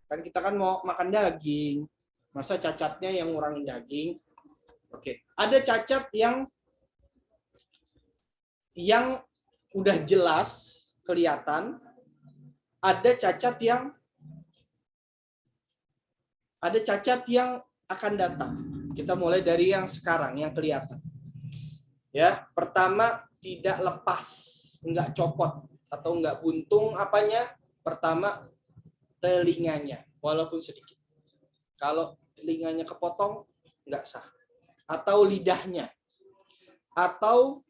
Kan kita kan mau makan daging. Masa cacatnya yang ngurangin daging? Oke. Ada cacat yang udah jelas kelihatan, ada cacat yang akan datang. Kita mulai dari yang sekarang, yang kelihatan. Ya, pertama tidak lepas, nggak copot atau nggak buntung apanya. Pertama telinganya, walaupun sedikit. Kalau telinganya kepotong, nggak sah. Atau lidahnya, atau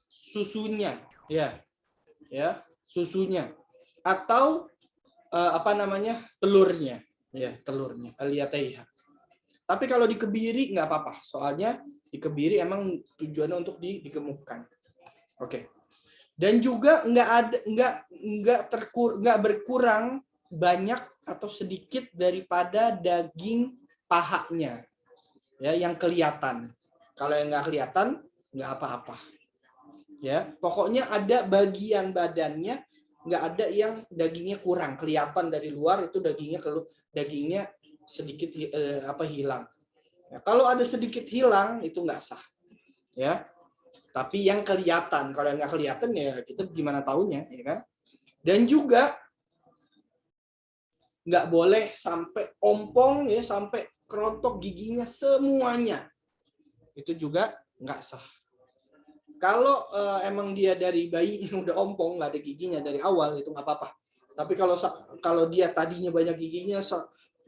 susunya, ya, susunya, atau telurnya, ya, telurnya, aliyataiha. Tapi kalau dikebiri nggak apa-apa, soalnya dikebiri emang tujuannya untuk digemukkan. Oke. Dan juga nggak berkurang banyak atau sedikit daripada daging pahanya, ya, yang kelihatan. Kalau yang nggak kelihatan nggak apa-apa. Ya, pokoknya ada bagian badannya nggak ada yang dagingnya kurang, kelihatan dari luar itu dagingnya sedikit hilang. Ya, kalau ada sedikit hilang itu nggak sah. Ya. Tapi yang kelihatan, kalau yang nggak kelihatan ya kita gimana taunya, ya kan? Dan juga nggak boleh sampai ompong, ya, sampai kerontok giginya semuanya. Itu juga nggak sah. Kalau emang dia dari bayi yang udah ompong, nggak ada giginya dari awal, itu nggak apa-apa. Tapi kalau dia tadinya banyak giginya,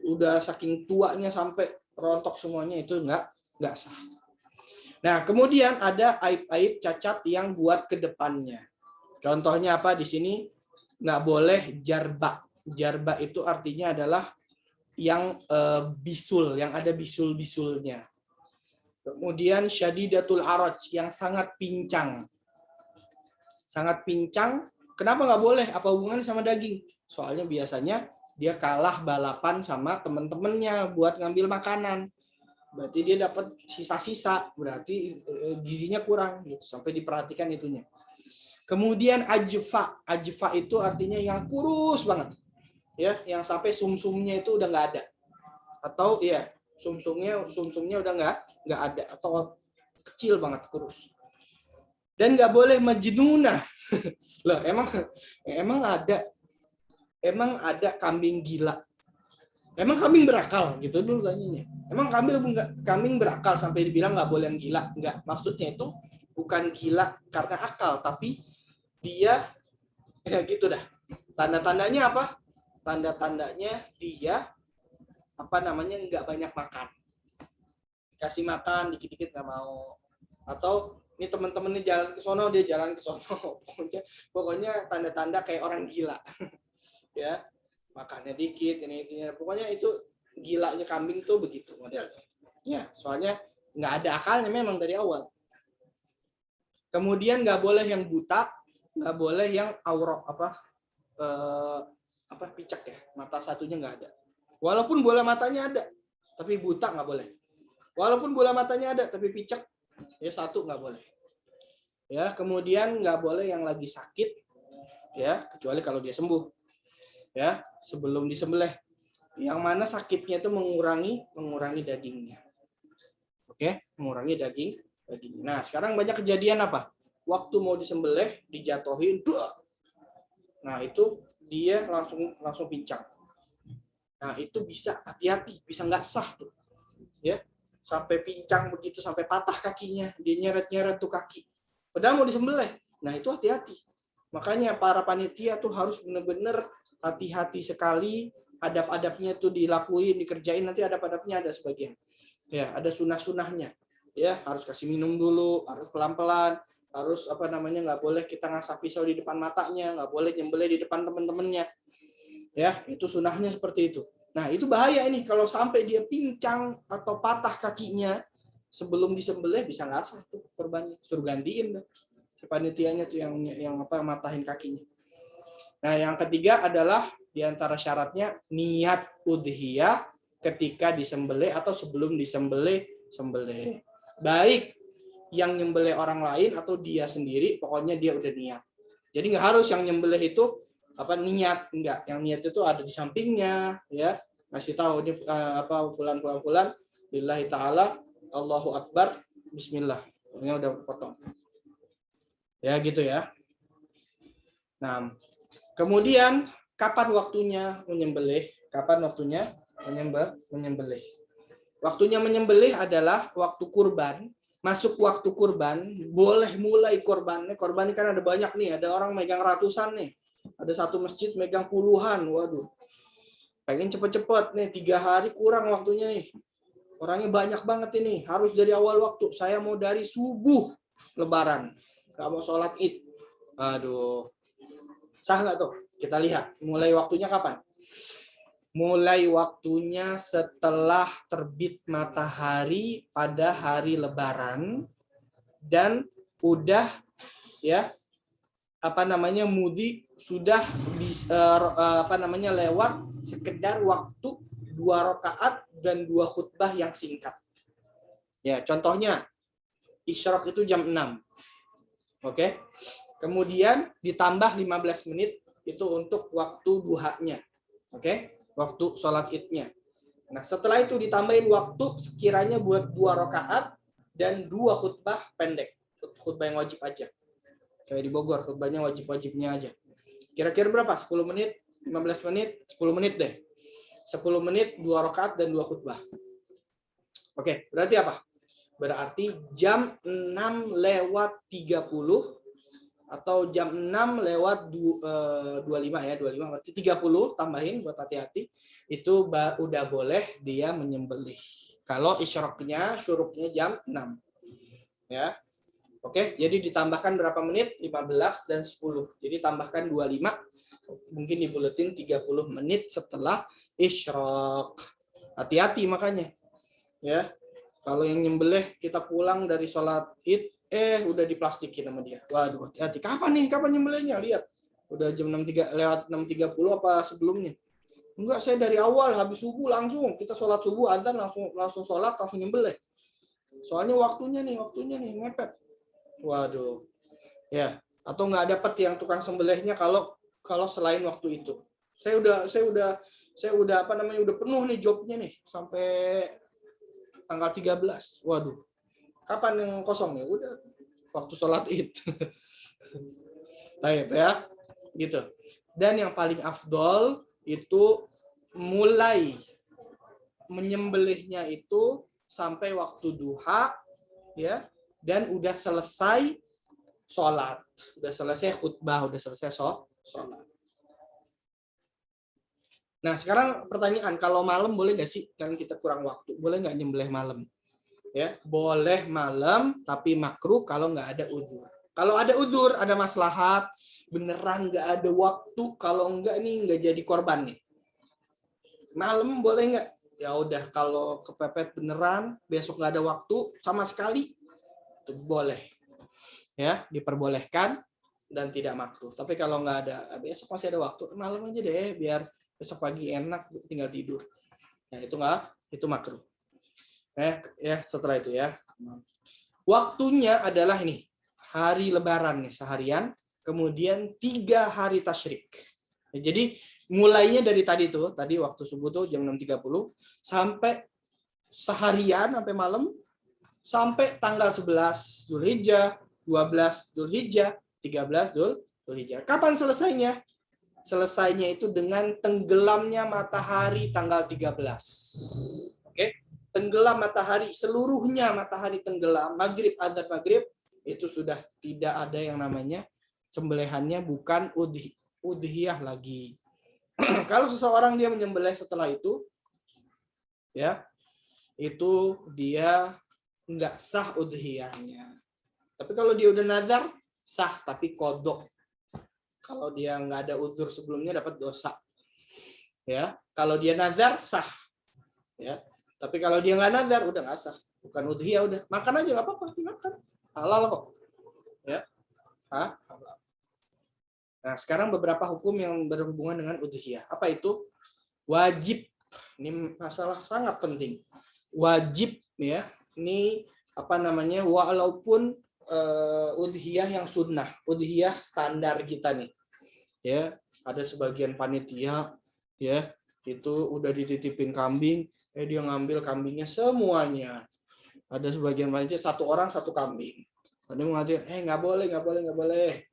udah saking tuanya sampai rontok semuanya, itu nggak sah. Nah, kemudian ada aib-aib cacat yang buat ke depannya. Contohnya apa di sini? Nggak boleh jarba. Jarba itu artinya adalah yang bisul, yang ada bisul-bisulnya. Kemudian syadidatul araj, yang sangat pincang. Sangat pincang. Kenapa nggak boleh? Apa hubungannya sama daging? Soalnya biasanya dia kalah balapan sama teman-temannya buat ngambil makanan. Berarti dia dapat sisa-sisa, berarti gizinya kurang gitu, sampai diperhatikan itunya. Kemudian ajfa. Ajfa itu artinya yang kurus banget. Ya, yang sampai sumsumnya itu udah nggak ada. Atau ya, sumsumnya udah nggak ada atau kecil banget, kurus. Dan nggak boleh majnunah. Loh, emang ada kambing gila. Emang kambing berakal gitu dulu tanyanya. Emang kambing berakal sampai dibilang nggak boleh yang gila? Nggak. Maksudnya itu bukan gila karena akal, tapi dia ya gitu dah. Tanda-tandanya apa? Tanda-tandanya dia nggak banyak makan. Kasih makan dikit-dikit nggak mau. Atau ini teman-temannya jalan ke sono, dia jalan ke sono. Pokoknya tanda-tanda kayak orang gila. Ya. Makannya dikit, ini pokoknya itu gilanya kambing tuh begitu modelnya. Ya, soalnya nggak ada akalnya memang dari awal. Kemudian nggak boleh yang buta, nggak boleh yang aurok picak ya, mata satunya nggak ada. Walaupun bola matanya ada, tapi buta nggak boleh. Walaupun bola matanya ada, tapi picak ya satu nggak boleh. Ya, kemudian nggak boleh yang lagi sakit, ya kecuali kalau dia sembuh. Ya, sebelum disembelih, yang mana sakitnya itu mengurangi dagingnya. Oke, mengurangi dagingnya. Nah, sekarang banyak kejadian apa? Waktu mau disembelih, dijatuhin, nah itu dia langsung pincang. Nah, itu bisa hati-hati, bisa nggak sah tuh. Ya, sampai pincang begitu, sampai patah kakinya, dia nyeret-nyeret tuh kaki. Padahal mau disembelih. Nah, itu hati-hati. Makanya para panitia tuh harus benar-benar hati-hati sekali, adab-adabnya tuh dilakuin, dikerjain, nanti adab-adabnya ada sebagian. Ya, ada sunah-sunahnya. Ya, harus kasih minum dulu, harus pelan-pelan, harus nggak boleh kita ngasah pisau di depan matanya, nggak boleh nyembelih di depan teman-temannya. Ya, itu sunahnya seperti itu. Nah, itu bahaya ini kalau sampai dia pincang atau patah kakinya sebelum disembelih, bisa nggak sah tuh korbannya. Suruh gantiin dah. Panitianya tuh yang matahin kakinya. Nah, yang ketiga adalah diantara syaratnya niat udhiyah ketika disembelih atau sebelum disembelih. Baik yang nyembelih orang lain atau dia sendiri, pokoknya dia udah niat. Jadi nggak harus yang nyembelih itu niat, enggak. Yang niat itu ada di sampingnya, ya. ngasih tahu ini fulan lillahi taala, Allahu akbar, bismillah. Ini udah potong. Ya gitu ya. Nah, kemudian kapan waktunya menyembelih? Kapan waktunya menyembelih? Waktunya menyembelih adalah waktu kurban. Masuk waktu kurban, boleh mulai korbannya. Korban kan ada banyak nih, ada orang megang ratusan nih. Ada satu masjid megang puluhan. Waduh. Pengen cepet-cepet nih, 3 hari kurang waktunya nih. Orangnya banyak banget ini. Harus dari awal waktu. Saya mau dari subuh Lebaran. Nggak mau sholat Id. Aduh. Sah nggak tuh? Kita lihat. Mulai waktunya kapan? Mulai waktunya setelah terbit matahari pada hari Lebaran dan udah ya mudi sudah lewat sekedar waktu 2 rakaat dan 2 khutbah yang singkat. Ya, contohnya isyraq itu jam 6. Oke. Kemudian ditambah 15 menit itu untuk waktu duhanya. Oke. Waktu sholat Idnya. Nah, setelah itu ditambahin waktu sekiranya buat 2 rakaat dan 2 khutbah pendek. Khutbah yang wajib aja. Kayak di Bogor, khutbahnya wajib-wajibnya aja. Kira-kira berapa? 10 menit? 15 menit? 10 menit deh. 10 menit, 2 rakaat dan 2 khutbah. Oke, berarti apa? Berarti jam 6 lewat 30 atau jam 6 lewat 25 ya, 25 berarti 30 tambahin buat hati-hati, itu udah boleh dia menyembelih. Kalau isyraqnya syuruknya jam 6. Ya. Oke, jadi ditambahkan berapa menit? 15 dan 10. Jadi tambahkan 25, mungkin dibuletin 30 menit setelah isyraq. Hati-hati makanya. Ya. Kalau yang nyembelih kita pulang dari sholat Id udah diplastikin sama dia. Waduh, hati-hati. Kapan nyembelihnya? Lihat. Udah jam 6.3 lewat 6.30 apa sebelumnya? Enggak, saya dari awal habis subuh langsung. Kita sholat subuh, adzan langsung sholat, langsung nyembelih. Soalnya waktunya nih mepet. Waduh. Ya, atau nggak dapet yang tukang sembelihnya kalau selain waktu itu. Saya udah udah penuh nih jobnya nih sampai tanggal 13. Waduh. Kapan yang kosong ya? Udah waktu sholat Id. Baik ya, gitu. Dan yang paling afdol itu mulai menyembelihnya itu sampai waktu duha, ya, dan udah selesai sholat, udah selesai khutbah, udah selesai sholat. Nah sekarang pertanyaan, kalau malam boleh nggak sih? Kan kita kurang waktu, boleh nggak nyembelih malam? Ya, boleh malam, tapi makruh kalau nggak ada uzur. Kalau ada uzur, ada maslahat, beneran nggak ada waktu, kalau nggak nih nggak jadi korban nih. Malam boleh nggak? Ya udah, kalau kepepet beneran, besok nggak ada waktu sama sekali, itu boleh. Ya, diperbolehkan dan tidak makruh. Tapi kalau nggak ada, besok masih ada waktu, malam aja deh, biar besok pagi enak, tinggal tidur. Ya itu nggak, itu makruh. Ya setelah itu ya, waktunya adalah ini hari Lebaran nih seharian, kemudian 3 hari tasyrik. Ya, jadi mulainya dari tadi waktu subuh tuh jam 6.30 sampai seharian sampai malam, sampai tanggal 11 Dzulhijjah, 12 Dzulhijjah, 13 Dzulhijjah. Kapan selesainya? Selesainya itu dengan tenggelamnya matahari tanggal 13. Oke? Tenggelam matahari, seluruhnya matahari tenggelam, maghrib, adzan maghrib, itu sudah tidak ada yang namanya sembelihannya bukan udhiyah lagi. Kalau seseorang dia menyembelih setelah itu, ya, itu dia nggak sah udhiyahnya. Tapi kalau dia udah nazar, sah tapi kodok. Kalau dia nggak ada uzur sebelumnya dapat dosa. Ya, kalau dia nazar sah. Ya. Tapi kalau dia nggak nazar, udah nggak sah. Bukan udhiyah, udah. Makan aja, nggak apa-apa. Makan. Halal kok. Ya. Halal. Nah, sekarang beberapa hukum yang berhubungan dengan udhiyah. Apa itu? Wajib. Ini masalah sangat penting. Wajib, ya. Ini walaupun udhiyah yang sunnah. Udhiyah standar kita nih. Ya. Ada sebagian panitia, ya, itu udah dititipin kambing, dia ngambil kambingnya semuanya. Ada sebagian panitia satu orang satu kambing. Ada mengatakan, nggak boleh.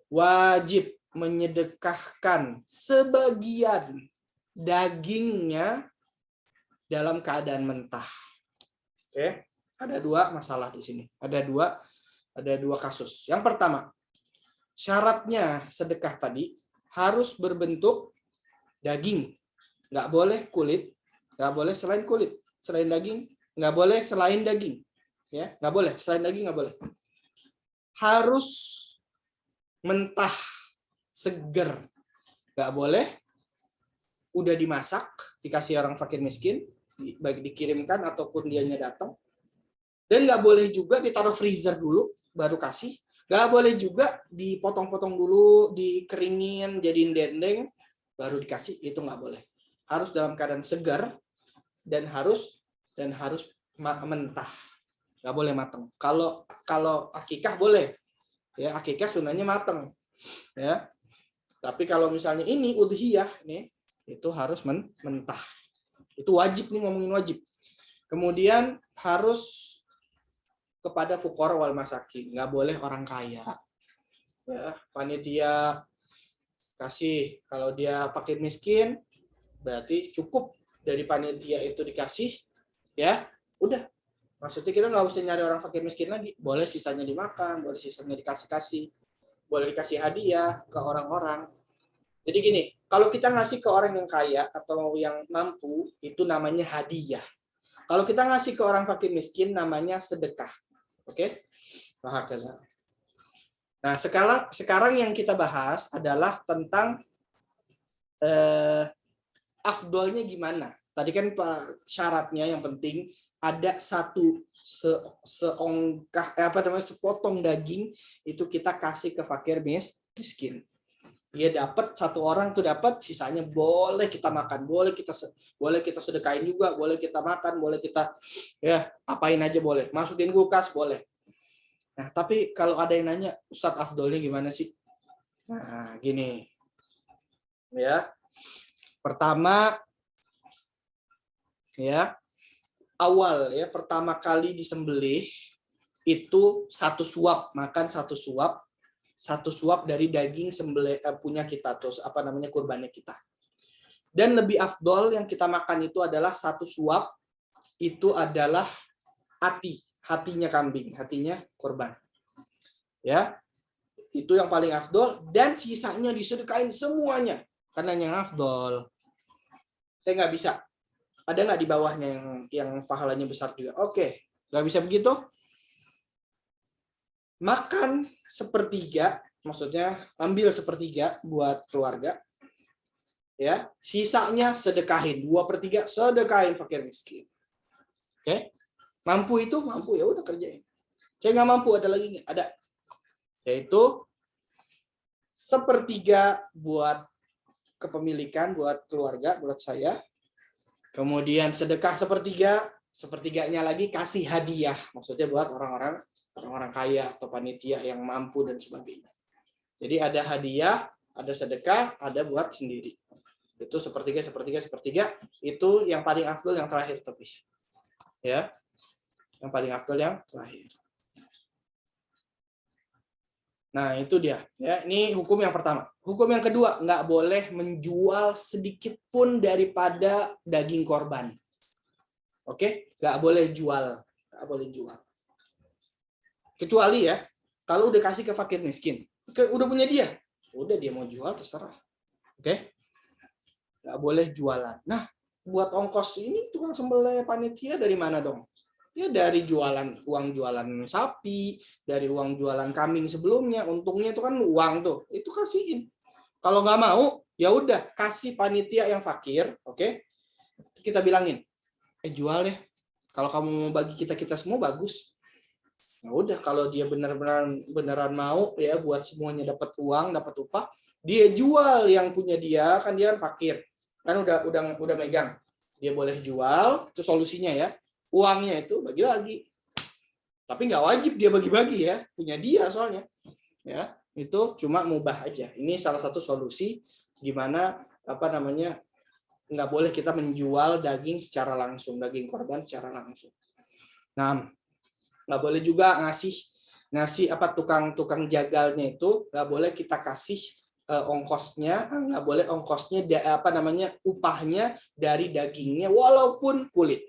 Wajib menyedekahkan sebagian dagingnya dalam keadaan mentah. Oke, ada dua masalah di sini. Ada dua kasus. Yang pertama, syaratnya sedekah tadi harus berbentuk daging. Nggak boleh kulit, nggak boleh selain kulit, selain daging, nggak boleh selain daging. Ya, nggak boleh, selain daging nggak boleh. Harus mentah, seger. Nggak boleh udah dimasak, dikasih orang fakir miskin, baik dikirimkan ataupun dianya datang. Dan nggak boleh juga ditaruh freezer dulu, baru kasih. Nggak boleh juga dipotong-potong dulu, dikeringin, jadiin dendeng, baru dikasih. Itu nggak boleh. Harus dalam keadaan segar dan harus mentah. Nggak boleh matang. Kalau akikah boleh. Ya, akikah sunahnya matang. Ya. Tapi kalau misalnya ini udhiyah nih, itu harus mentah. Itu wajib nih, ngomongin wajib. Kemudian harus kepada fuqara wal masakin, nggak boleh orang kaya. Ya, panitia kasih, kalau dia fakir miskin berarti cukup dari panitia itu dikasih, ya udah. Maksudnya kita nggak usah nyari orang fakir miskin lagi, boleh sisanya dimakan, boleh sisanya dikasih, boleh dikasih hadiah ke orang-orang. Jadi gini, kalau kita ngasih ke orang yang kaya atau yang mampu, itu namanya hadiah. Kalau kita ngasih ke orang fakir miskin, namanya sedekah. Oke? Nah, sekarang yang kita bahas adalah tentang afdolnya gimana. Tadi kan syaratnya yang penting ada satu sepotong daging itu kita kasih ke fakir miskin. Dia dapat, satu orang tuh dapat, sisanya boleh kita makan, boleh kita sedekahin juga, boleh kita makan, boleh kita apain aja boleh, masukin kulkas boleh. Nah, tapi kalau ada yang nanya, Ustadz afdolnya gimana sih? Nah, gini. Ya. Pertama pertama kali disembelih itu satu suap, makan satu suap dari daging sembelih punya kita, terus kurbannya kita. Dan lebih afdol yang kita makan itu adalah satu suap itu adalah hatinya kambing, hatinya kurban. Ya. Itu yang paling afdol, dan sisanya disedekain semuanya karena yang afdol. Saya nggak bisa. Ada nggak di bawahnya yang pahalanya besar juga? Oke, nggak bisa begitu. Makan sepertiga, maksudnya ambil sepertiga buat keluarga, ya. Sisanya sedekahin, 2/3 sedekahin fakir miskin. Oke, mampu ya udah kerjain. Saya nggak mampu, ada lagi nggak? Ada, yaitu sepertiga buat kepemilikan, buat keluarga, buat saya. Kemudian sedekah sepertiganya lagi kasih hadiah, maksudnya buat orang-orang kaya atau panitia yang mampu dan sebagainya. Jadi ada hadiah, ada sedekah, ada buat sendiri. Itu sepertiga, itu yang paling afdol yang terakhir tapi. Ya. Yang paling afdol yang terakhir. Nah, itu dia. Ya, ini hukum yang pertama. Hukum yang kedua, nggak boleh menjual sedikit pun daripada daging korban. Oke? Nggak boleh jual. Kecuali ya, kalau udah kasih ke fakir miskin. Udah punya dia. Udah dia mau jual, terserah. Oke? Nggak boleh jualan. Nah, buat ongkos ini tukang sembelih panitia dari mana dong? Ya dari uang jualan sapi, dari uang jualan kambing sebelumnya, untungnya itu kan uang tuh, itu kasihin. Kalau nggak mau, ya udah kasih panitia yang fakir, oke? Kita bilangin, jual deh. Kalau kamu mau bagi kita semua bagus. Ya udah, kalau dia beneran mau ya buat semuanya dapat uang, dapat upah, dia jual yang punya dia, kan dia kan fakir, kan udah megang, dia boleh jual, itu solusinya ya. Uangnya itu bagi-bagi, tapi nggak wajib dia bagi-bagi ya, punya dia soalnya, ya itu cuma mubah aja. Ini salah satu solusi gimana nggak boleh kita menjual daging secara langsung, daging korban secara langsung. Nah, nggak boleh juga ngasih apa tukang jagalnya itu nggak boleh kita kasih ongkosnya, nggak boleh ongkosnya apa namanya upahnya dari dagingnya walaupun kulit,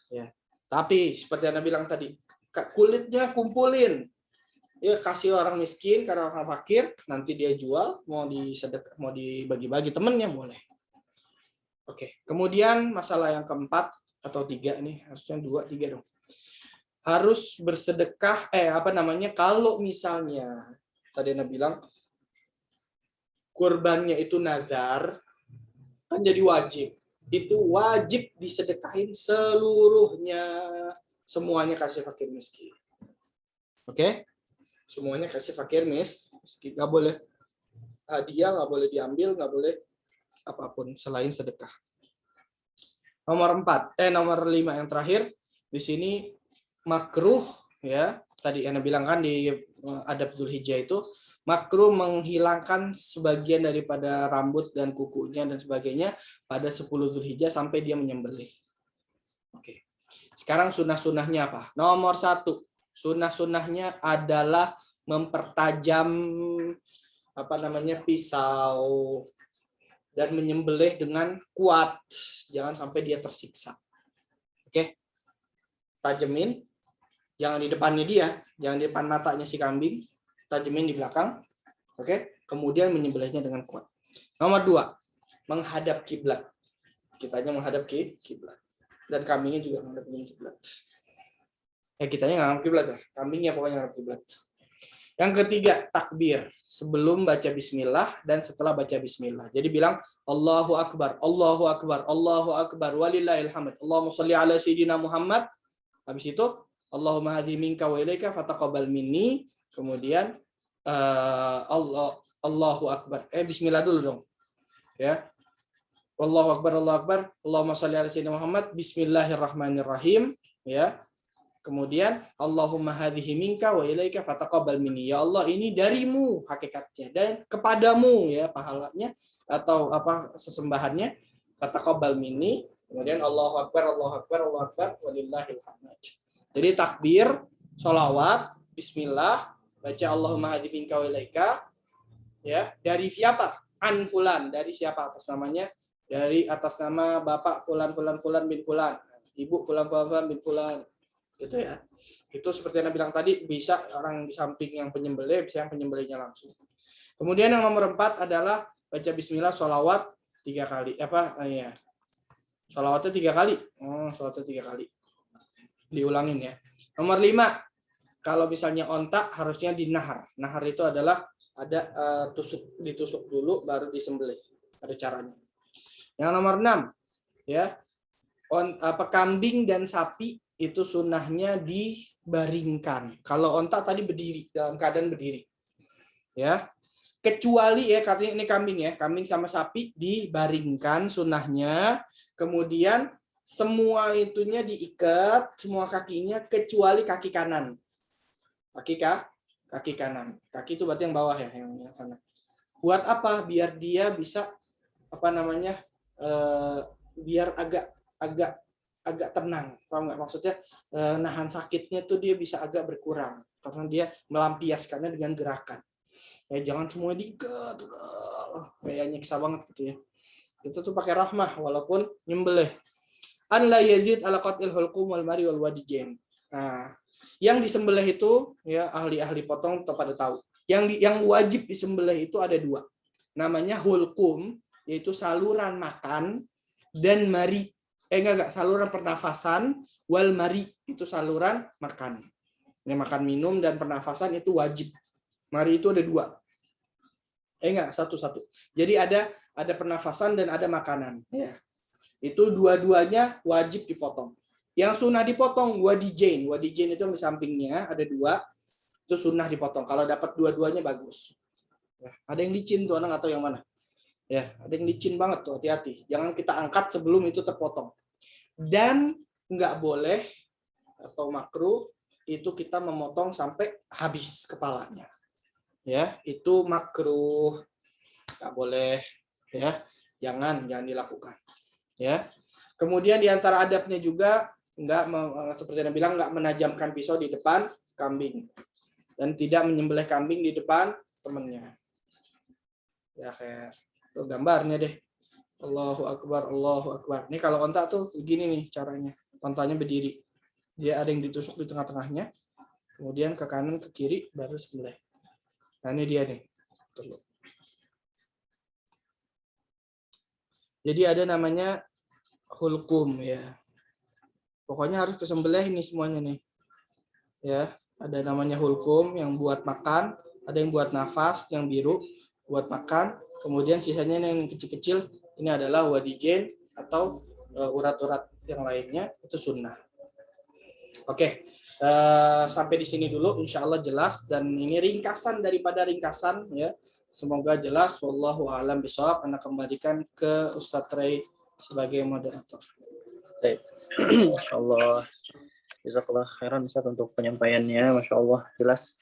ya. Tapi seperti Anda bilang tadi, kulitnya kumpulin, ya kasih orang miskin karena orang fakir, nanti dia jual, mau dibagi-bagi temennya boleh. Oke, kemudian masalah yang keempat atau tiga nih, harusnya 2, 3 dong. Harus bersedekah, kalau misalnya tadi Anda bilang kurbannya itu nazar, kan jadi wajib. Itu wajib disedekahin seluruhnya, semuanya kasih fakir miskin. Oke? Semuanya kasih fakir miskin. Nggak boleh hadiah, nggak boleh diambil, nggak boleh apapun selain sedekah. Nomor 5 yang terakhir di sini makruh, ya. Tadi Anda bilang kan di adab Dzulhijjah itu makruh menghilangkan sebagian daripada rambut dan kukunya dan sebagainya pada 10 Dzulhijjah sampai dia menyembelih. Oke. Sekarang sunnah-sunnahnya apa? Nomor 1, sunnah-sunnahnya adalah mempertajam pisau dan menyembelih dengan kuat, jangan sampai dia tersiksa. Oke. Tajemin, jangan di depannya dia, jangan di depan matanya si kambing, tajemin di belakang. Oke. Kemudian menyembelihnya dengan kuat. Nomor 2, menghadap kiblat. Kitanya menghadap kiblat. Dan kambingnya juga menghadap kiblat. Kitanya nggak menghadap kiblat ya, kambingnya pokoknya menghadap kiblat. Yang ketiga, takbir sebelum baca bismillah dan setelah baca bismillah. Jadi bilang Allahu akbar, Allahu akbar, Allahu akbar, walillahil hamd. Allahumma shalli ala sayyidina Muhammad. Habis itu Allahumma hadzi minka wa ilaika fataqabbal minni. Kemudian Allahu akbar. Bismillah dulu dong. Ya. Allahu akbar, Allahu akbar. Allahumma shalli ala sayyidina Muhammad. Bismillahirrahmanirrahim. Ya. Kemudian Allahumma hadhihi minka wa ilaika fataqabbal minni. Ya Allah, ini darimu hakikatnya dan kepadamu ya pahalanya atau apa sesembahannya. Fataqabbal minni. Kemudian Allahu akbar, Allahu akbar, Allahu akbar, walillahil hamd. Jadi takbir, sholawat, bismillah, baca Allahumma hadhihi minka wa ilaika. Ya, dari siapa? An fulan, dari siapa atas namanya? Dari atas nama Bapak fulan fulan fulan bin fulan, Ibu fulan fulan bin fulan. Gitu ya. Itu seperti yang bilang tadi, bisa orang di samping yang penyembelih, bisa yang penyembelihnya langsung. Kemudian yang nomor 4 adalah baca bismillah, sholawat 3 kali. Sholawatnya 3 kali. Sholawatnya 3 kali. Diulangin ya. Nomor 5, kalau misalnya ontak harusnya dinahar. Nahar itu adalah ada ditusuk dulu baru disembelih. Ada caranya. Yang nomor 6 ya. Kambing dan sapi itu sunnahnya dibaringkan. Kalau onta tadi berdiri, dalam keadaan berdiri. Ya. Kecuali ya, karena ini kambing ya, kambing sama sapi dibaringkan sunnahnya. Kemudian semua itunya diikat, semua kakinya kecuali kaki kanan. Kaki kanan. Kaki itu berarti yang bawah ya, yang kanan. Buat apa? Biar dia bisa biar agak tenang, paham nggak maksudnya? Nahan sakitnya tuh dia bisa agak berkurang karena dia melampiaskannya dengan gerakan. Ya jangan semua diikat, kayak nyiksa banget gitu ya. Itu tuh pakai rahmah walaupun nyembelih. An la yazid ala qatil hulqum wal mari wal wadijain. Nah, yang disembelih itu ya ahli-ahli potong pada tahu. Yang wajib disembelih itu ada 2. Namanya hulqum, yaitu saluran makan, dan mari. Saluran pernafasan, wal mari itu saluran makan. Ini makan minum dan pernafasan itu wajib. Mari itu ada 2. Satu-satu. Jadi ada pernafasan dan ada makanan. Ya. Itu dua-duanya wajib dipotong. Yang sunnah dipotong wadijain. Wadijain itu yang di sampingnya ada 2. Itu sunnah dipotong. Kalau dapat dua-duanya bagus. Ya. Ada yang licin tuh, anak atau yang mana? Ya, ada yang licin banget tuh, hati-hati. Jangan kita angkat sebelum itu terpotong. Dan nggak boleh atau makruh itu kita memotong sampai habis kepalanya. Ya, itu makruh. Nggak boleh. ya. Jangan dilakukan, ya. Kemudian di antara adabnya juga seperti yang bilang nggak menajamkan pisau di depan kambing dan tidak menyembelih kambing di depan temannya. Ya kayak tuh gambarnya deh. Allahu Akbar, Allahu Akbar. Ini kalau onta tuh begini nih caranya. Ontanya berdiri. Dia ada yang ditusuk di tengah-tengahnya. Kemudian ke kanan, ke kiri, baru sembelih. Nah ini dia nih. Jadi ada namanya hulkum ya. Pokoknya harus kesembelih ini semuanya nih. Ya, ada namanya hulkum yang buat makan, ada yang buat nafas yang biru buat makan, kemudian sisanya yang kecil-kecil ini adalah wadijen atau urat-urat yang lainnya itu sunnah. Oke, sampai di sini dulu insya Allah jelas dan ini ringkasan daripada ringkasan ya. Semoga jelas. Wallahu a'lam bishawab. Anda kembalikan ke Ustadz Ray sebagai moderator. Baik. Masya Allah. Jazakallah khairan Ustaz untuk penyampaiannya. Masya Allah jelas.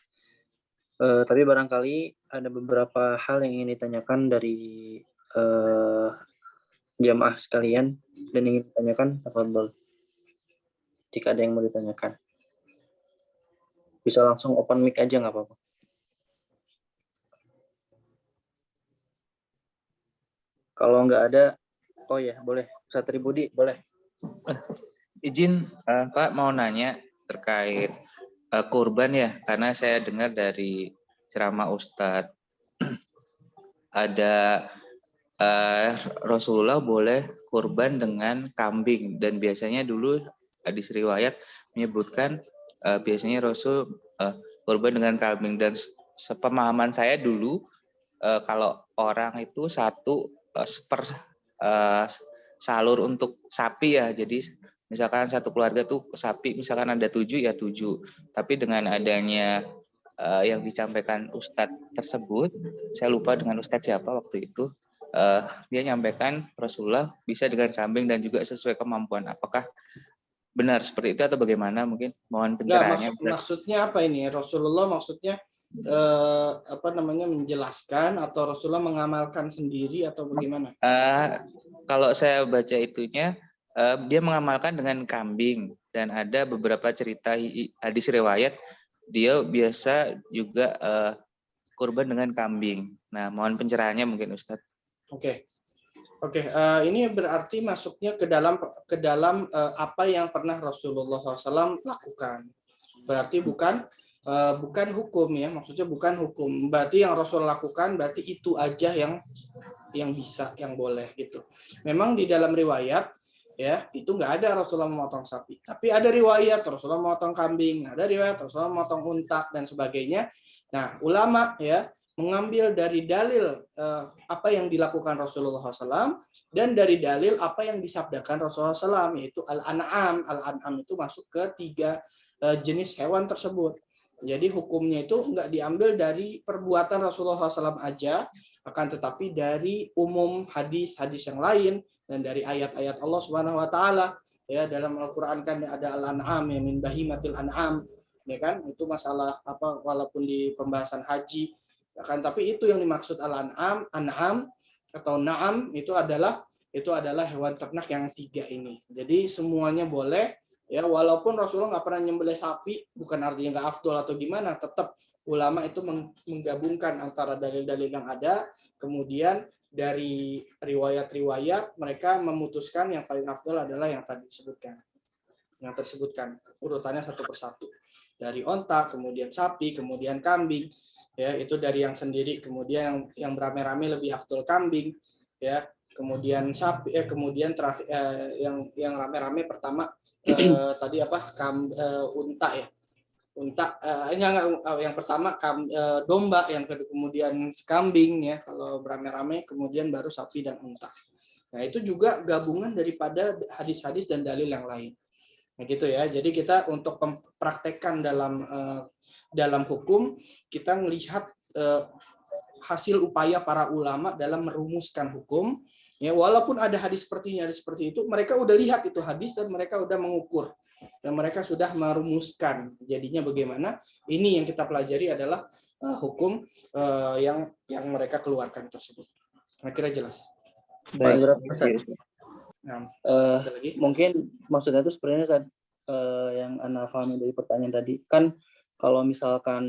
Tapi barangkali ada beberapa hal yang ingin ditanyakan dari jamaah sekalian dan ingin ditanyakan. Tafadhol. Jika ada yang mau ditanyakan. Bisa langsung open mic aja nggak apa-apa. Kalau nggak ada, oh ya boleh. Satri Budi, boleh. Izin Pak mau nanya terkait kurban ya, karena saya dengar dari ceramah Ustadz ada Rasulullah boleh kurban dengan kambing dan biasanya dulu hadis riwayat menyebutkan biasanya Rasul kurban dengan kambing dan sepemahaman saya dulu kalau orang itu satu salur untuk sapi ya, jadi misalkan satu keluarga tuh sapi misalkan ada 7 ya 7, tapi dengan adanya yang disampaikan Ustadz tersebut, saya lupa dengan Ustadz siapa waktu itu, dia nyampaikan Rasulullah bisa dengan kambing dan juga sesuai kemampuan. Apakah benar seperti itu atau bagaimana? Mungkin mohon pencerahannya. Maksudnya apa ini? Rasulullah maksudnya menjelaskan atau Rasulullah mengamalkan sendiri atau bagaimana? Kalau saya baca itunya dia mengamalkan dengan kambing dan ada beberapa cerita hadis riwayat dia biasa juga kurban dengan kambing. Nah, mohon pencerahannya mungkin Ustadz. Oke, ini berarti masuknya ke dalam apa yang pernah Rasulullah SAW lakukan. Berarti bukan hukum ya, maksudnya bukan hukum. Berarti yang Rasul lakukan berarti itu aja yang bisa, yang boleh gitu. Memang di dalam riwayat ya itu nggak ada Rasulullah memotong sapi, tapi ada riwayat Rasulullah memotong kambing, ada riwayat Rasulullah memotong unta dan sebagainya. Nah, ulama ya mengambil dari dalil apa yang dilakukan Rasulullah SAW dan dari dalil apa yang disabdakan Rasulullah SAW, yaitu al-an'am. Al-an'am itu masuk ke 3 jenis hewan tersebut. Jadi hukumnya itu nggak diambil dari perbuatan Rasulullah SAW aja, akan tetapi dari umum hadis-hadis yang lain dan dari ayat-ayat Allah Subhanahu wa taala. Ya, dalam Al-Qur'an kan ada al-an'am ya, min bahimatil an'am, ya kan? Itu masalah apa walaupun di pembahasan haji, ya kan, tapi itu yang dimaksud al-an'am, an'am atau na'am itu adalah hewan ternak yang 3 ini. Jadi semuanya boleh. Ya, walaupun Rasulullah nggak pernah nyembelih sapi, bukan artinya nggak afdol atau gimana, tetap ulama itu menggabungkan antara dalil-dalil yang ada, kemudian dari riwayat-riwayat mereka memutuskan yang paling afdol adalah yang tadi tersebutkan urutannya satu persatu, dari onta, kemudian sapi, kemudian kambing, ya itu dari yang sendiri, kemudian yang beramai-ramai lebih afdol kambing, ya. Kemudian sapi, kemudian terakhir yang rame-rame pertama tadi apa unta ya, yang pertama domba, yang kemudian kambing ya kalau rame-rame, kemudian baru sapi dan unta. Nah itu juga gabungan daripada hadis-hadis dan dalil yang lain. Nah gitu ya. Jadi kita untuk mempraktekkan dalam hukum kita melihat hasil upaya para ulama dalam merumuskan hukum. Ya, walaupun ada hadis seperti itu, mereka udah lihat itu hadis dan mereka udah mengukur dan mereka sudah merumuskan. Jadinya bagaimana? Ini yang kita pelajari adalah hukum yang mereka keluarkan tersebut. Saya kira jelas. Paling Baik. berat Ustaz. Nah, Eh, ada lagi? mungkin maksudnya itu sebenarnya Ustaz, yang Ana pahami dari pertanyaan tadi kan kalau misalkan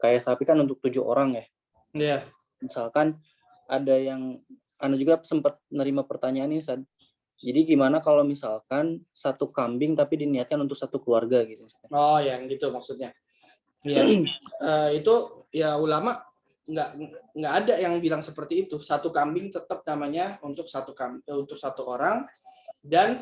kayak sapi kan untuk 7 orang ya. Iya. Misalkan ada yang Ana juga sempat nerima pertanyaan ini Ustaz. Jadi gimana kalau misalkan satu kambing tapi diniatkan untuk satu keluarga gitu. Oh, yang gitu maksudnya. Iya. Itu ya ulama nggak ada yang bilang seperti itu. Satu kambing tetap namanya untuk satu orang. Dan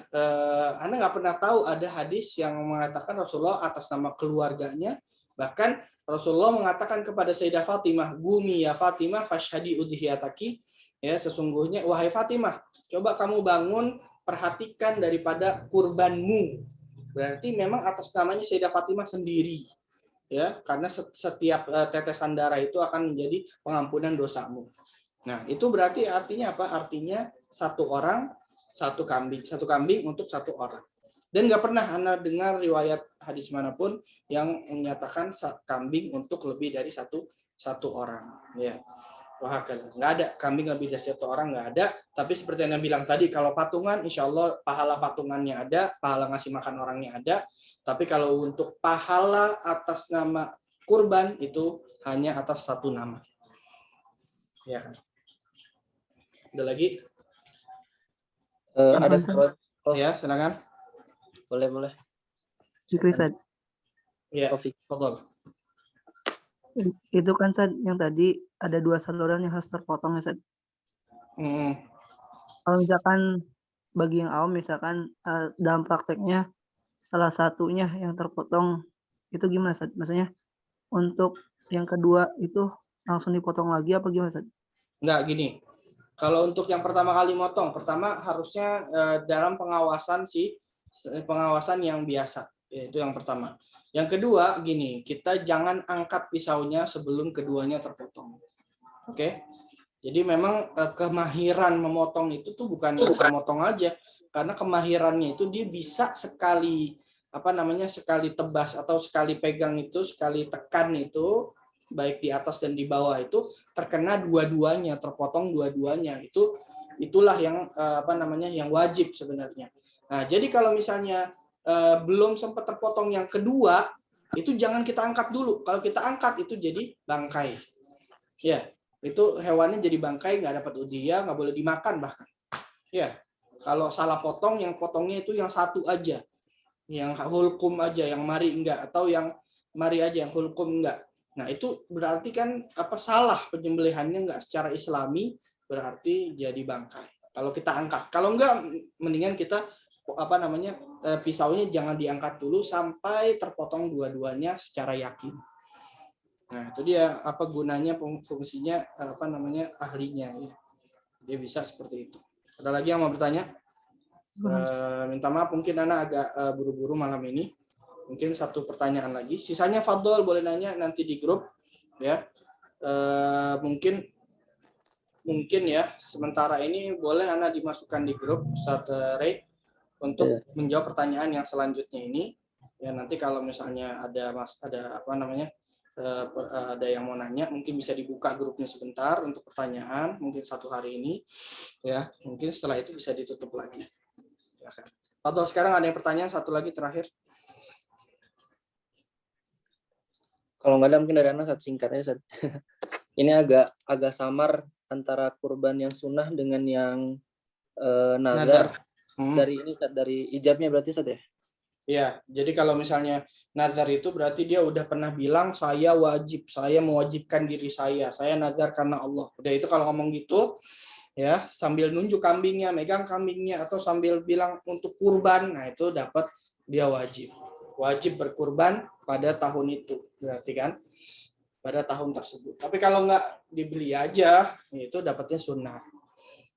Anda nggak pernah tahu ada hadis yang mengatakan Rasulullah atas nama keluarganya, bahkan Rasulullah mengatakan kepada Sayyidah Fatimah, "Gumi ya Fatimah fashhadi udhiyataki." Ya, sesungguhnya wahai Fatimah, coba kamu bangun, perhatikan daripada kurbanmu. Berarti memang atas namanya Sayyidah Fatimah sendiri. Ya, karena setiap tetesan darah itu akan menjadi pengampunan dosamu. Nah, itu berarti artinya apa? Artinya satu orang satu kambing untuk satu orang. Dan nggak pernah Anda dengar riwayat hadis manapun yang menyatakan kambing untuk lebih dari satu orang. Ya, wah, nggak ada kambing lebih dari satu orang, nggak ada. Tapi seperti yang Anda bilang tadi, kalau patungan, insya Allah pahala patungannya ada, pahala ngasih makan orangnya ada. Tapi kalau untuk pahala atas nama kurban itu hanya atas satu nama. Ya kan? Ada lagi? Ada Ustaz. Ya, silakan. boleh. Fikri, Ustaz. Ya, Taufik. betul. Itu kan Ustaz yang tadi ada 2 saluran yang harus terpotong ya Ustaz. Kalau misalkan bagi yang awam misalkan dalam prakteknya salah satunya yang terpotong itu gimana Ustaz? Maksudnya untuk yang kedua itu langsung dipotong lagi apa gimana Ustaz? Enggak, gini. Kalau untuk yang pertama kali motong, pertama harusnya dalam pengawasan yang biasa. Itu yang pertama. Yang kedua, gini, kita jangan angkat pisaunya sebelum keduanya terpotong. Oke? Jadi memang kemahiran memotong itu tuh bukan asal motong aja, karena kemahirannya itu dia bisa sekali sekali tebas atau sekali pegang itu, sekali tekan itu, baik di atas dan di bawah itu terkena dua-duanya, terpotong dua-duanya. Itulah yang yang wajib sebenarnya. Nah, jadi kalau misalnya belum sempat terpotong yang kedua, itu jangan kita angkat dulu. Kalau kita angkat itu jadi bangkai. Ya, itu hewannya jadi bangkai, nggak dapat udhiyah, nggak boleh dimakan bahkan. Ya, kalau salah potong, yang potongnya itu yang satu aja, yang hulkum aja, yang mari enggak, atau yang mari aja, yang hulkum enggak. Nah, itu berarti kan salah penyembelihannya enggak secara islami, berarti jadi bangkai. Kalau kita angkat, kalau enggak mendingan kita pisaunya jangan diangkat dulu sampai terpotong dua-duanya secara yakin. Nah, itu dia gunanya, fungsinya ahlinya ya. Dia bisa seperti itu. Ada lagi yang mau bertanya? Minta maaf mungkin Ana agak buru-buru malam ini. Mungkin satu pertanyaan lagi. Sisanya Fadol boleh nanya nanti di grup ya. Mungkin ya sementara ini boleh Ana dimasukkan di grup Ustaz Ray untuk menjawab pertanyaan yang selanjutnya ini. Ya, nanti kalau misalnya ada ada yang mau nanya, mungkin bisa dibuka grupnya sebentar untuk pertanyaan, mungkin satu hari ini ya. Mungkin setelah itu bisa ditutup lagi. Ya kan. Atau sekarang ada yang pertanyaan satu lagi terakhir. Kalau nggak ada mungkin dari Ana singkatnya Ustaz. Ini agak samar antara kurban yang sunnah dengan yang nazar. Dari ijabnya berarti Ustaz ya? Iya, jadi kalau misalnya nazar itu berarti dia udah pernah bilang saya mewajibkan diri saya nazar karena Allah. Udah, itu kalau ngomong gitu ya, sambil nunjuk kambingnya, megang kambingnya, atau sambil bilang untuk kurban, nah itu dapat dia wajib berkurban pada tahun itu, berarti kan pada tahun tersebut. Tapi kalau nggak dibeli aja, itu dapatnya sunnah.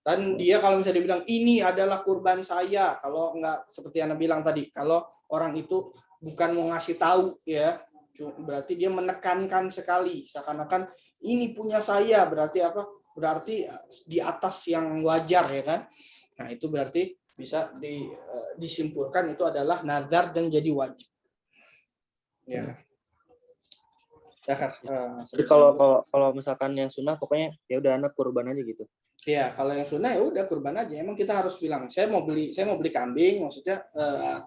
Dan dia kalau misalnya dibilang ini adalah kurban saya, kalau nggak seperti Anda bilang tadi, kalau orang itu bukan mau ngasih tahu ya, berarti dia menekankan sekali, seakan-akan ini punya saya, berarti apa? Berarti di atas yang wajar ya kan. Nah, itu berarti bisa disimpulkan itu adalah nazar dan jadi wajib. Ya. Jadi kalau misalkan yang sunnah pokoknya ya udah anak kurban aja gitu. Ya, kalau yang sunnah ya udah kurban aja. Emang kita harus bilang, saya mau beli kambing, maksudnya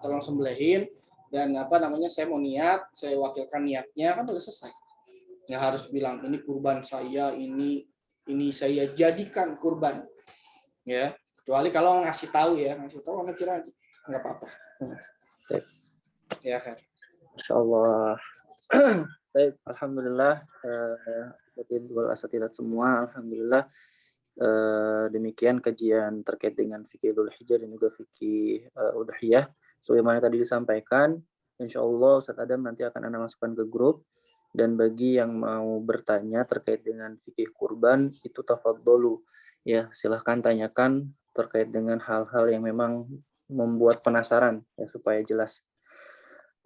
tolong sembelihin dan saya mau niat, saya wakilkan niatnya, kan udah selesai. Ya harus bilang ini kurban saya, ini saya jadikan kurban. Ya, kecuali kalau ngasih tahu anak kira nggak apa-apa. Ya kan. Insyaallah. Baik, alhamdulillah wal asatidat semua, alhamdulillah. Demikian kajian terkait dengan fikih Dzulhijjah dan juga fikih udhiyah. Sebagaimana tadi disampaikan, insyaallah Ustaz Adam nanti akan Anda masukkan ke grup, dan bagi yang mau bertanya terkait dengan fikih kurban itu tafadholu ya, silahkan tanyakan terkait dengan hal-hal yang memang membuat penasaran ya, supaya jelas.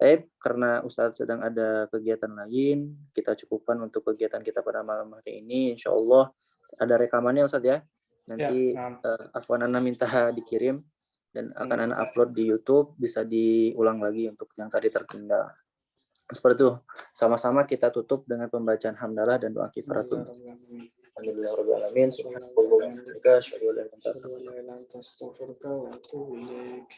Baik, karena Ustadz sedang ada kegiatan lain, kita cukupkan untuk kegiatan kita pada malam hari ini. Insya Allah ada rekamannya Ustadz ya. Nanti Afwan Ana minta dikirim dan akan Ana upload di YouTube, bisa diulang lagi untuk yang tadi tertinggal. Seperti itu. Sama-sama kita tutup dengan pembacaan hamdalah dan doa kifaratul. Alhamdulillahirabbil alamin. Subhanallah wa bihamdihi, asyhadu an la ilaha illa anta, astaghfiruka wa atubu ilaik.